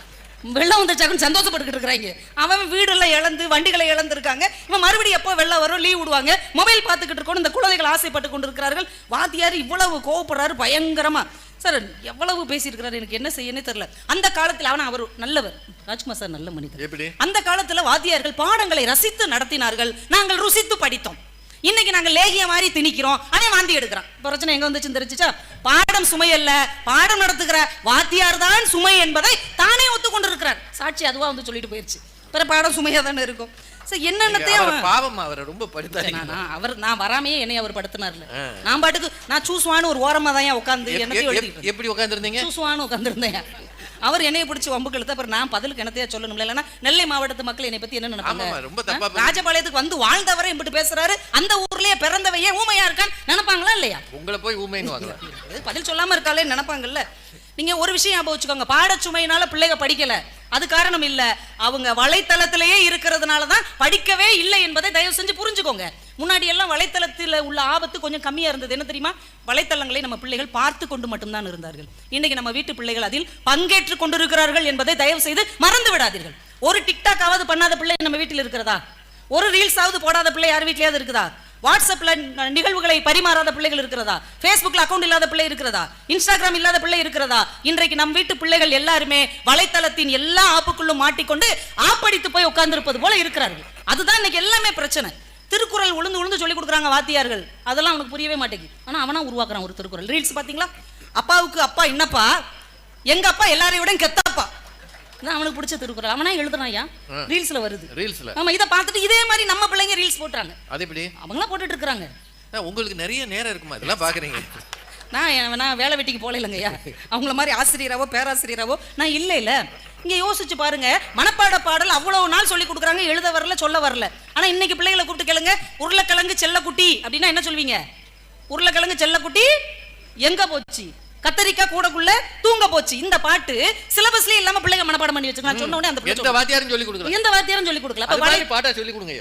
வெள்ளம் வந்துருச்சாக்குன்னு சந்தோஷப்பட்டுக்கிட்டு இருக்கிறாங்க. அவன் வீடெல்லாம் இழந்து வண்டிகளை இழந்திருக்காங்க. இவன் மறுபடியும் எப்போ வெள்ளம் வரும், லீவ் விடுவாங்க, மொபைல் பார்த்துக்கிட்டு இருக்கணும். இந்த குழந்தைகள் ஆசைப்பட்டு கொண்டு இருக்கிறார்கள். வாத்தியார் இவ்வளவு கோவப்படுறாரு பயங்கரமா. சார் எவ்வளவு பேசியிருக்கிறாரு, எனக்கு என்ன செய்யனே தெரியல. அந்த காலத்தில் அவர் நல்லவர், ராஜ்குமார் சார் நல்ல மனிதர். அந்த காலத்துல வாத்தியார்கள் பாடங்களை ரசித்து நடத்தினார்கள், நாங்கள் ருசித்து படித்தோம். இன்னைக்கு நாங்க லேகிய மாதிரி திணிக்கிறோம், அதே வாந்தி எடுக்கிறோம். பிரச்சனை எங்க வந்துச்சு தெரிஞ்சுச்சா? பாடம் சுமை அல்ல, பாடம் நடத்துகிற வாத்தியார் தான் சுமை என்பதை தானே ஒத்துக்கொண்டு இருக்கிறார். சாட்சி அதுவா வந்து சொல்லிட்டு போயிருச்சு. பிற பாடம் சுமையா தானே இருக்கும். நான் வராமையே என்னை அவர் படுத்தினார்ல, நான் பாட்டுக்கு நான் சூஸ்வான்னு ஒரு ஓரமா தான் உட்காந்து எப்படி உட்காந்துருந்தீங்க? சூஸ்வான்னு உட்காந்துருந்தேன். அவர் என்னைய பிடிச்சி வம்புக்கு இழுத்து அப்புறம் நான் பதிலுக்கு என்னத்தையா சொல்லணும்ல. இல்லைன்னா நெல்லை மாவட்டத்து மக்கள் என்னை பத்தி என்ன நினைப்பாங்க? ராஜபாளையத்துக்கு வந்து வாழ்ந்தவரை இப்படி பேசுறாரு, அந்த ஊர்லயே பிறந்தவையே ஊமையா இருக்கான்னு நினைப்பாங்களா இல்லையா? உங்களை போய் ஊமைன்னு பதில் சொல்லாம இருக்காளே நினைப்பாங்கல்ல. நீங்க ஒரு விஷயம் ஞாபகம் வச்சுக்கோங்க, பாடச்சுமையினால பிள்ளைங்க படிக்கல, அது காரணம் இல்ல, அவங்க வலைத்தளத்திலேயே இருக்கிறதுனால தான் படிக்கவே இல்லை என்பதை தயவு செஞ்சு புரிஞ்சுக்கோங்க. முன்னாடி எல்லாம் வலைத்தளத்தில் உள்ள ஆபத்து கொஞ்சம் கம்மியா இருந்தது. என்ன தெரியுமா? வலைத்தளங்களை நம்ம பிள்ளைகள் பார்த்து கொண்டு மட்டும்தான் இருந்தார்கள். இன்னைக்கு நம்ம வீட்டு பிள்ளைகள் அதில் பங்கேற்று கொண்டிருக்கிறார்கள் என்பதை தயவு செய்து மறந்து விடாதீர்கள். ஒரு டிக்டாக் ஆவது பண்ணாத பிள்ளை நம்ம வீட்டில் இருக்கிறதா? ஒரு ரீல்ஸ் ஆவது போடாத பிள்ளை யார் வீட்லயாவது இருக்குதா? வாட்ஸ்அப்ல நிகழ்வுகளை பரிமாறாத பிள்ளைகள் இருக்கிறதா? ஃபேஸ்புக்ல அக்கௌண்ட் இல்லாத பிள்ளை இருக்கிறதா? இன்ஸ்டாகிராம் இல்லாத பிள்ளை இருக்கிறதா? இன்றைக்கு நம் வீட்டு பிள்ளைகள் எல்லாருமே வலைத்தளத்தின் எல்லா ஆப்புக்குள்ளும் மாட்டிக்கொண்டு ஆப்படித்து போய் உட்கார்ந்திருப்பது போல இருக்கிறார்கள். அதுதான் இன்னைக்கு எல்லாமே பிரச்சனை. திருக்குறள் உளுந்து சொல்லி கொடுக்குறாங்க வாத்தியார்கள், அதெல்லாம் அவனுக்கு புரியவே மாட்டேங்குது. ஆனா அவனா உருவாக்குறான் ஒரு திருக்குறள். ரீல்ஸ் பாத்தீங்களா? அப்பாவுக்கு அப்பா என்னப்பா, எங்க அப்பா எல்லாரையும் விட கெத்தாப்பா, அவனுக்கு பிடிச்ச திருக்குறள் அவனா எழுதுனாயா, ரீல்ஸ்ல வருது. ஆமா, இதை பார்த்துட்டு இதே மாதிரி நம்ம பிள்ளைங்க ரீல்ஸ் போட்டுறாங்க. அது எப்படி அவங்களாம் போட்டுட்டு இருக்காங்க? உங்களுக்கு நிறைய நேரம் இருக்குமா இதெல்லாம் பாக்குறீங்க? நான் வேலை வெட்டிக்கு போல இல்லைங்கய்யா, அவங்கள மாதிரி ஆசிரியராவோ பேராசிரியராவோ நான் இல்ல. இங்க யோசிச்சு பாருங்க, மனப்பாட பாடல் அவ்வளவு நாள் சொல்லி கொடுக்குறாங்க, எழுத வரல சொல்ல வரல. ஆனா இன்னைக்கு பிள்ளைகளை கூப்பிட்டு கேளுங்க, உருளைக்கிழங்கு செல்லக்குட்டி அப்படின்னா என்ன சொல்வீங்க? உருளைக்கிழங்கு செல்லக்குட்டி எங்க போச்சு, கத்தரிக்காய் கூடக்குள்ள தூங்க போச்சு. இந்த பாட்டு சிலபஸ்லயே இல்லாம பிள்ளைங்க மனப்பாடம் பண்ணி வச்சிருக்காங்க. சொன்ன உடனே அந்த எந்த வாத்தியாரும் சொல்லி கொடுக்கல. அப்ப பாட்டா சொல்லி கொடுங்க,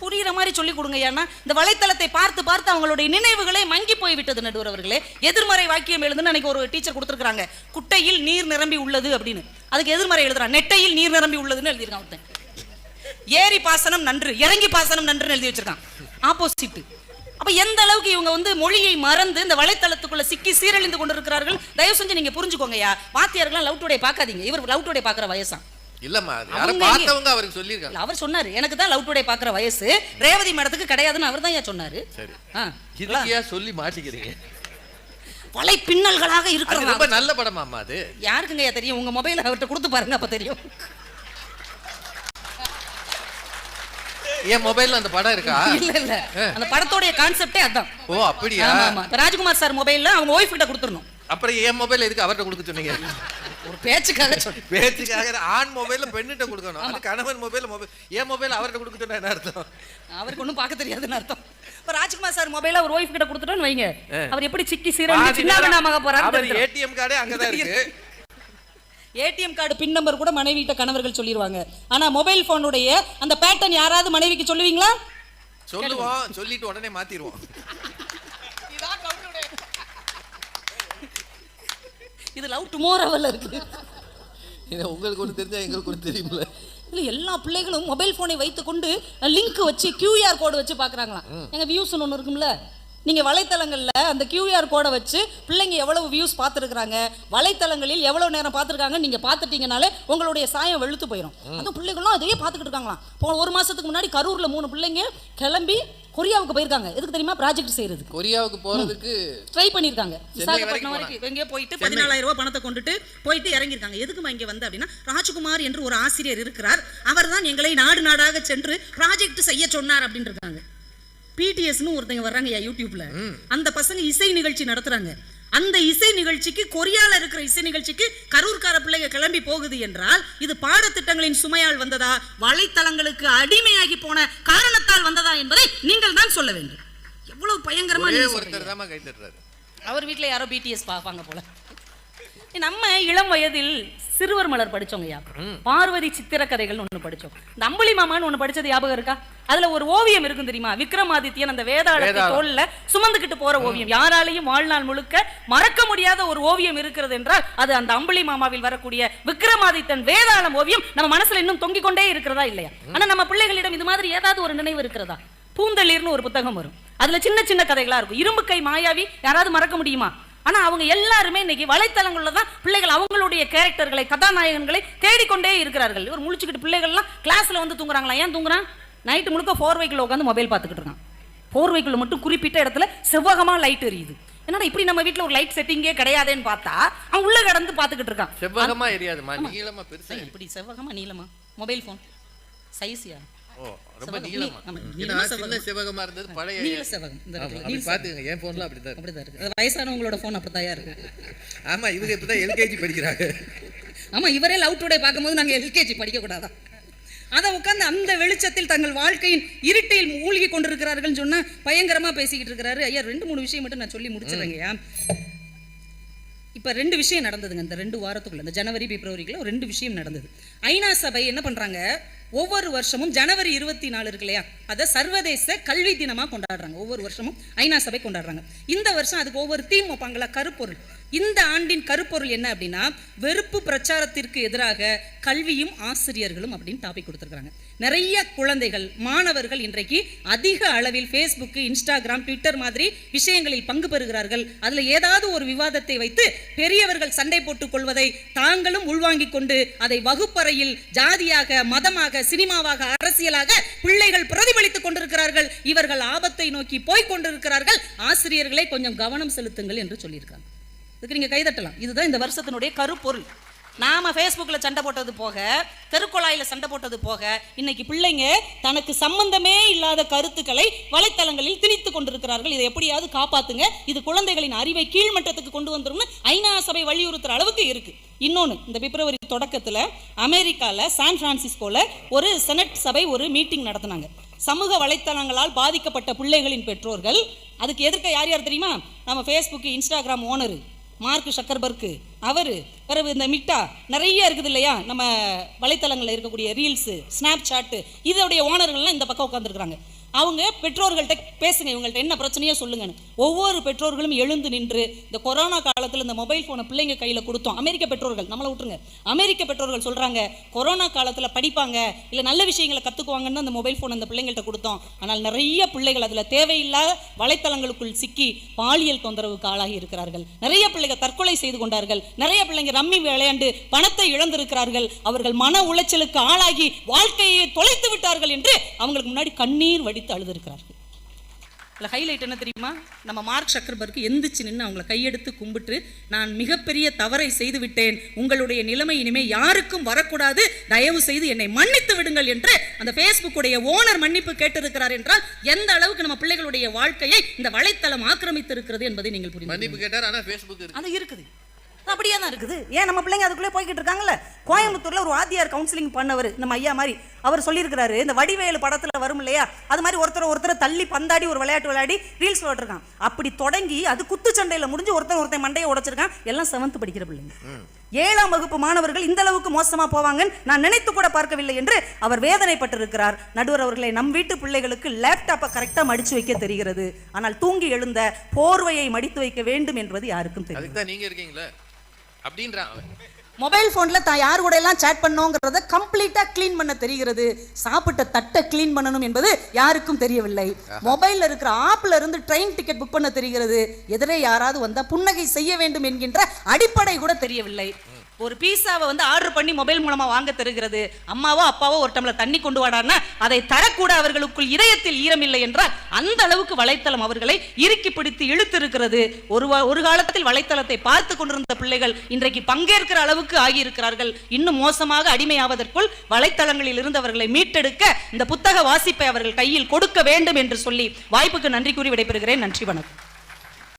புரியுற மாதிரி சொல்லி கொடுங்க. ஏன்னா இந்த வலைத்தளத்தை பார்த்து பார்த்து அவங்களுடைய நினைவுகளை மங்கி போய் விட்டது. நடுவர் அவர்களே, எதிர்மறை வாக்கியம் எழுதுன்னு அன்னைக்கு ஒரு டீச்சர் கொடுத்துருக்காங்க. குட்டையில் நீர் நிரம்பி உள்ளது அப்படின்னு, அதுக்கு எதிர்மறை எழுதுறான். நெட்டையில் நீர் நிரம்பி உள்ளதுன்னு எழுதியிருக்கான் ஒருத்தன். ஏரி பாசனம் நன்று, இறங்கி பாசனம் நன்றுன்னு எழுதி வச்சிருக்கான், ஆப்போசிட். அப்ப எந்த அளவுக்கு இவங்க வந்து மொழியை மறந்து இந்த வலைத்தளத்துக்குள்ள சிக்கி சீரழிந்து கொண்டிருக்கிறார்கள். தயவு செஞ்சு நீங்க புரிஞ்சுக்கோங்கயா. வாத்தியார்கள் லவ் டுடே பார்க்காதீங்க, இவர் லவ் டுடே பார்க்குற வயசா இல்லம்மா, பார்த்தவங்க அவருக்கு சொல்லிருக்காங்க. அவர் சொன்னாரு, எனக்கு தான் லவ் டுடே பார்க்குற வயசு, ரேவதி மேடத்துக்கு கிடையாதுன்னு அவர் தான் சொன்னாரு. சரி, இதுக்கியா சொல்லி மாட்டிக்கிறீங்க? வலை பின்னல்களாக இருக்கிறது. ரொம்ப நல்ல படமா அம்மா அது? யாருக்குங்கய்யா தெரியும்? உங்க மொபைல் அவர்கிட்ட கொடுத்து பாருங்க, அப்ப தெரியும். என் மொபைல்ல அந்த படம் இருக்கா? இல்ல, அந்த படத்தோட கான்செப்டே அதான். ஓ அப்படியா? ஆமா, ராஜ்குமார் சார் மொபைல்ல அவங்க ஒய்ஃப் கிட்ட கொடுத்துறணும். அப்புறம் என் மொபைல் எதுக்கு அவர்கிட்ட கொடுக்க சொன்னீங்க? ஒரு பேச்சுக்காக சொல்றேன். பேச்சுக்காக ஆண் மொபைல பெண்ணிட்ட கொடுக்கணும். அது கணவன் மொபைல் என் மொபைல் அவர்கிட்ட கொடுக்கணும். என்ன அர்த்தம்? அவருக்கு ஒன்றும் பார்க்க தெரியாதுன்னு அர்த்தம். இப்ப ராஜ்குமார் சார் மொபைல ஒரு ஒய்ஃப் கிட்ட கொடுத்துட்டோன்னு வைங்க, அவர் எப்படி சிக்கி சீரழிஞ்சு சின்னவனாக போறாரு. ஏடிஎம் கார்டே அங்கதான் இருக்கு. ஏடிஎம் கார்டு பின் நம்பர் கூட மனைவிட்ட கணவர்கள் சொல்லிடுவாங்க. ஆனா மொபைல் போனுடைய அந்த பேட்டர்ன் யாராவது மனைவிக்கு சொல்லுவீங்களா? சொல்லுவோம், சொல்லிட்டு உடனே மாத்திடுவோம். இது லவ் டுமாரோவில் இருக்கு. உங்களுக்கு ஒன்று தெரிஞ்சா எங்களுக்கு ஒன்று தெரியுமில்ல. இல்லை, எல்லா பிள்ளைகளும் மொபைல் ஃபோனை வைத்துக்கொண்டு லிங்க் வச்சு QR கோடு வச்சு பார்க்குறாங்களாம். எங்கள் வியூஸ்ன்னு ஒன்று இருக்கும்ல, நீங்கள் வலைத்தளங்களில் அந்த QR கோடை வச்சு பிள்ளைங்க எவ்வளவு வியூஸ் பார்த்துருக்குறாங்க, வலைத்தளங்களில் எவ்வளோ நேரம் பார்த்துருக்காங்க நீங்கள் பார்த்துட்டீங்கனாலே உங்களுடைய சாயம் வெளுத்து போயிடும். அதுவும் பிள்ளைகளும் அதையே பார்த்துக்கிட்டு இருக்காங்களாம். இப்போ ஒரு மாதத்துக்கு முன்னாடி கரூரில் 3 பிள்ளைங்க கிளம்பி கொரியாவுக்கு போயிருக்காங்க. எதுக்கு தெரியுமா? ப்ராஜெக்ட் செய்யறது. கொரியாவுக்கு போறதுக்கு ட்ரை பண்ணியிருக்காங்க. விசாகப்பட்டினம் வரைக்கும் எங்கேயோ போயிட்டு 14,000 ரூபாய் பணத்தை கொண்டுட்டு போயிட்டு இறங்கியிருக்காங்க. எதுக்குமா இங்கே வந்து அப்படின்னா, ராஜ்குமார் என்று ஒரு ஆசிரியர் இருக்கிறார், அவர் தான் எங்களை நாடு நாடாக சென்று ப்ராஜெக்ட் செய்ய சொன்னார் அப்படின்னு இருக்காங்க. பிடிஎஸ்னு ஒருத்தங்க வர்றாங்க யூடியூப்ல, அந்த பசங்க இசை நிகழ்ச்சி நடத்துறாங்க. அந்த இசை நிகழ்ச்சிக்கு, கொரியால இருக்கிற இசை நிகழ்ச்சிக்கு கரூர்கார பிள்ளைங்க கிளம்பி போகுது என்றால் இது பாடத்திட்டங்களின் சுமையால் வந்ததா, வலைத்தளங்களுக்கு அடிமையாகி போன காரணத்தால் வந்ததா என்பதை நீங்கள் தான் சொல்ல வேண்டும். எவ்வளவு பயங்கரமா ஒருத்தர் தான் கை தட்டுறாரு. அவர் வீட்டில் யாரோ பிடிஎஸ் பார்ப்பாங்க போல. நம்ம இளம் வயதில் சிறுவர் மலர் படிச்சோங்கய்யா, பார்வதி சித்திர கதைகள் ஒன்று படிச்சோம். இந்த அம்புலி மாமான்னு ஒன்று படிச்சது ஞாபகம் இருக்கா? அதுல ஒரு ஓவியம் இருக்கும் தெரியுமா? விக்ரமாதித்யன் அந்த வேதாளத்தை தோல்ல சுமந்துக்கிட்டு போற ஓவியம். யாராலையும் வாழ்நாள் முழுக்க மறக்க முடியாத ஒரு ஓவியம் இருக்கிறது என்றால் அது அந்த அம்புலி மாமாவில் வரக்கூடிய விக்ரமாதித்தன் வேதாளம் ஓவியம் நம்ம மனசுல இன்னும் தொங்கிக் கொண்டே இருக்கிறதா இல்லையா? ஆனா நம்ம பிள்ளைகளிடம் இது மாதிரி ஏதாவது ஒரு நினைவு இருக்கிறதா? பூந்தளிர்னு ஒரு புத்தகம் வரும், அதுல சின்ன சின்ன கதைகளா இருக்கும். இரும்பு கை மாயாவி யாராவது மறக்க முடியுமா? ஆனா அவங்க எல்லாருமே இன்னைக்கு வலைத்தளங்கள்ல தான் பிள்ளைகள் அவங்களுடைய கேரக்டர்களை, கதாநாயகன்களை தேடிக்கொண்டே இருக்கிறார்கள். இவர் முழிச்சுக்கிட்டு பிள்ளைகள்லாம் கிளாஸ்ல வந்து தூங்குறாங்களா? ஏன் தூங்குறான்? நைட்டு முழுக்க 4வைக்குள்ள உட்காந்து மொபைல் பார்த்துக்கிட்டு இருக்கான். 4வைக்குள்ள மட்டும் குறிப்பிட்ட இடத்துல செவ்வகமா லைட் எரியுது. என்னடா இப்படி நம்ம வீட்டுல ஒரு லைட் செட்டிங்கே கிடையாதுன்னு பார்த்தா அவன் உள்ள கடந்து பார்த்துக்கிட்டு இருக்கான். செவ்வகமா எரியாதுமா, நீளமா பெருசா. இப்படி செவ்வகமா நீளமா மொபைல் போன் சைஸ்யா? ஓ, ரொம்ப நீளமா. சின்ன செவ்வகமா இருந்தது பழைய நீல செவ்வகம். இந்த நீல பாத்துங்க, என் போன்ல அப்படிதான் இருக்கு. வயசானவங்களோட போன் அப்படிதான் இருக்கு. ஆமா, இவங்க இப்பதான் LKG படிக்கிறாங்க. ஆமா, இவரே லவ் டுடே பார்க்கும்போது நாங்க LKG படிக்க கூடாதா? அதை உட்கார்ந்து அந்த வெளிச்சத்தில் தங்கள் வாழ்க்கையின் இருட்டில் மூழ்கி கொண்டிருக்கிறார்கள் சொன்னா பயங்கரமா பேசிக்கிட்டு இருக்கிறாரு. ஐயா, 2-3 விஷயம் மட்டும் நான் சொல்லி முடிச்சிடுறேங்கய்யா. இப்ப 2 விஷயம் நடந்ததுங்க இந்த 2 வாரத்துக்குள்ள. இந்த ஜனவரி பிப்ரவரிக்குள்ள ஒரு 2 விஷயம் நடந்தது. ஐநா சபை என்ன பண்றாங்க, ஒவ்வொரு வருஷமும் ஜனவரி 24 இருக்கு இல்லையா, அதை சர்வதேச கல்வி தினமா கொண்டாடுறாங்க. ஒவ்வொரு வருஷமும் ஐநா சபை கொண்டாடுறாங்க. இந்த வருஷம் அதுக்கு ஒவ்வொரு தீம் வைப்பாங்களா, கருப்பொருள். இந்த ஆண்டின் கருப்பொருள் என்ன அப்படின்னா, வெறுப்பு பிரச்சாரத்திற்கு எதிராக கல்வியும் ஆசிரியர்களும் அப்படின்னு டாபிக் கொடுத்துருக்காங்க. நிறைய குழந்தைகள், மாணவர்கள் இன்றைக்கு அதிக அளவில் ஃபேஸ்புக், இன்ஸ்டாகிராம், ட்விட்டர் மாதிரி விஷயங்களில் பங்கு பெறுகிறார்கள். அதுல ஏதாவது ஒரு விவாதத்தை வைத்து பெரியவர்கள் சண்டை போட்டுக் கொள்வதை தாங்களும் உள்வாங்கிக் கொண்டு அதை வகுப்பறையில் ஜாதியாக, மதமாக, சினிமாவாக, அரசியலாக பிள்ளைகள் பிரதிபலித்துக் கொண்டிருக்கிறார்கள். இவர்கள் ஆபத்தை நோக்கி போய் கொண்டிருக்கிறார்கள். ஆசிரியர்களை கொஞ்சம் கவனம் செலுத்துங்கள் என்று சொல்லியிருக்காங்க. இதுக்கு நீங்க கைதட்டலாம். இதுதான் இந்த வருஷத்தினுடைய கருப்பொருள். நாம ஃபேஸ்புக்கில் சண்டை போட்டது போக, தெருக்குழாயில் சண்டை போட்டது போக, இன்னைக்கு பிள்ளைங்க தனக்கு சம்பந்தமே இல்லாத கருத்துக்களை வலைத்தளங்களில் திணித்து கொண்டிருக்கிறார்கள். இதை எப்படியாவது காப்பாத்துங்க, இது குழந்தைகளின் அறிவை கீழ்மட்டத்துக்கு கொண்டு வந்துரும்னு ஐநா சபை வலியுறுத்துற அளவுக்கு இருக்கு. இன்னொன்று, இந்த பிப்ரவரி தொடக்கத்தில் அமெரிக்காவில் சான் பிரான்சிஸ்கோல ஒரு செனட் சபை ஒரு மீட்டிங் நடத்தினாங்க. சமூக வலைத்தளங்களால் பாதிக்கப்பட்ட பிள்ளைகளின் பெற்றோர்கள். அதுக்கு எதிர்க்க யார் யார் தெரியுமா? நம்ம ஃபேஸ்புக், இன்ஸ்டாகிராம் ஓனரு மார்க் ஷக்கர்பர்க், அவரு பிறகு இந்த மிட்டா நிறைய இருக்குது இல்லையா, நம்ம வலைத்தளங்களில் இருக்கக்கூடிய ரீல்ஸு, ஸ்னாப் சாட்டு, இதோடைய ஓனர்கள்லாம் இந்த பக்கம் உட்காந்துருக்குறாங்க. அவங்க பெற்றோர்கள்ட்ட பேசுங்க, இவங்கள்ட்ட என்ன பிரச்சனையோ சொல்லுங்கன்னு. ஒவ்வொரு பெற்றோர்களும் எழுந்து நின்று இந்த கொரோனா காலத்தில் இந்த மொபைல் ஃபோனை பிள்ளைங்க கையில் கொடுத்தோம். அமெரிக்க பெற்றோர்கள், நம்மளை விட்டுருங்க, அமெரிக்க பெற்றோர்கள் சொல்கிறாங்க, கொரோனா காலத்தில் படிப்பாங்க இல்லை நல்ல விஷயங்களை கற்றுக்குவாங்கன்னு அந்த மொபைல் ஃபோன் அந்த பிள்ளைங்கள்ட்ட கொடுத்தோம். ஆனால் நிறைய பிள்ளைகள் அதில் தேவையில்லாத வலைத்தளங்களுக்குள் சிக்கி பாலியல் தொந்தரவுக்கு ஆளாகி இருக்கிறார்கள். நிறைய பிள்ளைங்க தற்கொலை செய்து கொண்டார்கள். நிறைய பிள்ளைங்க ரம்மி விளையாண்டு பணத்தை இழந்திருக்கிறார்கள். அவர்கள் மன உளைச்சலுக்கு ஆளாகி வாழ்க்கையை தொலைத்து விட்டார்கள் என்று அவங்களுக்கு முன்னாடி கண்ணீர் வடித்து அழுதிருக்கிறார்கள். இல்லை, ஹைலைட் என்ன தெரியுமா? நம்ம மார்க் ஷக்கர்பர்க் எந்திரிச்சு நின்று அவங்கள கையெடுத்து கும்பிட்டு, நான் மிகப்பெரிய தவறை செய்து விட்டேன், உங்களுடைய நிலைமை இனிமே யாருக்கும் வரக்கூடாது, தயவு செய்து என்னை மன்னித்து விடுங்கள் என்று அந்த ஃபேஸ்புக்குடைய ஓனர் மன்னிப்பு கேட்டிருக்கிறார் என்றால் எந்த அளவுக்கு நம்ம பிள்ளைகளுடைய வாழ்க்கையை இந்த வலைத்தளம் ஆக்கிரமித்து இருக்கிறது என்பதை நீங்கள் புரிந்து. மன்னிப்பு கேட்டார், ஆனா ஃபேஸ்புக் அது இருக்குது. அப்படியே தான் இருக்குது. ஏன் நம்ம பிள்ளைங்க அதுக்குள்ளே போய்கிட்டு இருக்காங்கல்ல. கோயம்புத்தூர்ல ஒரு வாத்தியார் கவுன்சிலிங் பண்ணவர், நம்ம ஐயா மாதிரி, அவர் சொல்லியிருக்கிறாரு, இந்த வடிவேலு படத்துல வரும் இல்லையா, அது மாதிரி ஒருத்தர் தள்ளி பந்தாடி ஒரு விளையாட்டு விளையாடி ரீல்ஸ் போட்டிருக்கான். அப்படி தொடங்கி அது குத்துச்சண்டையில முடிஞ்சு ஒருத்தன் மண்டையை உடைச்சிருக்கான். எல்லாம் 7th படிக்கிற பிள்ளைங்க. 7ஆம் வகுப்பு மாணவர்கள் இந்த அளவுக்கு மோசமா போவாங்கன்னு நான் நினைத்து கூட பார்க்கவில்லை என்று அவர் வேதனைப்பட்டிருக்கிறார். நடுவர் அவர்களை, நம் வீட்டு பிள்ளைகளுக்கு லேப்டாப்பை கரெக்டா மடிச்சு வைக்க தெரிகிறது, ஆனால் தூங்கி எழுந்த போர்வையை மடித்து வைக்க வேண்டும் என்பது யாருக்கும் தெரியும். அதுக்கு தான் நீங்க இருக்கீங்களா அப்படின்றான் அவன். மொபைல் போன்ல தான் யார் கூட எல்லாம் சாட் பண்ணோங்கிறத கம்ப்ளீட்டா க்ளீன் பண்ண தெரிகிறது. சாப்பிட்ட தட்டை க்ளீன் பண்ணணும் என்பது யாருக்கும் தெரியவில்லை. மொபைல்ல இருக்கிற ஆப்ல இருந்து ட்ரெயின் டிக்கெட் புக் பண்ண தெரிகிறது. எதிரே யாராவது வந்தா புன்னகை செய்ய வேண்டும் என்கின்ற அடிப்படை கூட தெரியவில்லை. ஒரு பீஸாவை ஆர்டர் பண்ணி மொபைல் மூலமா வாங்க தருகிறது. அம்மாவோ அப்பாவோ ஒரு டம்ளர் தண்ணி கொண்டு வாடான்னா அதை தரக்கூட அவர்களுக்குள் இதயத்தில் ஈரமில்லை என்றால் அந்த அளவுக்கு வலைத்தளம் அவர்களை இறுக்கி பிடித்து இழுத்து இருக்கிறது. ஒரு காலத்தில் வலைத்தளத்தை பார்த்து கொண்டிருந்த பிள்ளைகள் இன்றைக்கு பங்கேற்கிற அளவுக்கு ஆகியிருக்கிறார்கள். இன்னும் மோசமாக அடிமையாவதற்குள் வலைத்தளங்களில் இருந்து அவர்களை மீட்டெடுக்க இந்த புத்தக வாசிப்பை அவர்கள் கையில் கொடுக்க வேண்டும் என்று சொல்லி வாய்ப்புக்கு நன்றி கூறி விடைபெறுகிறேன். நன்றி, வணக்கம்.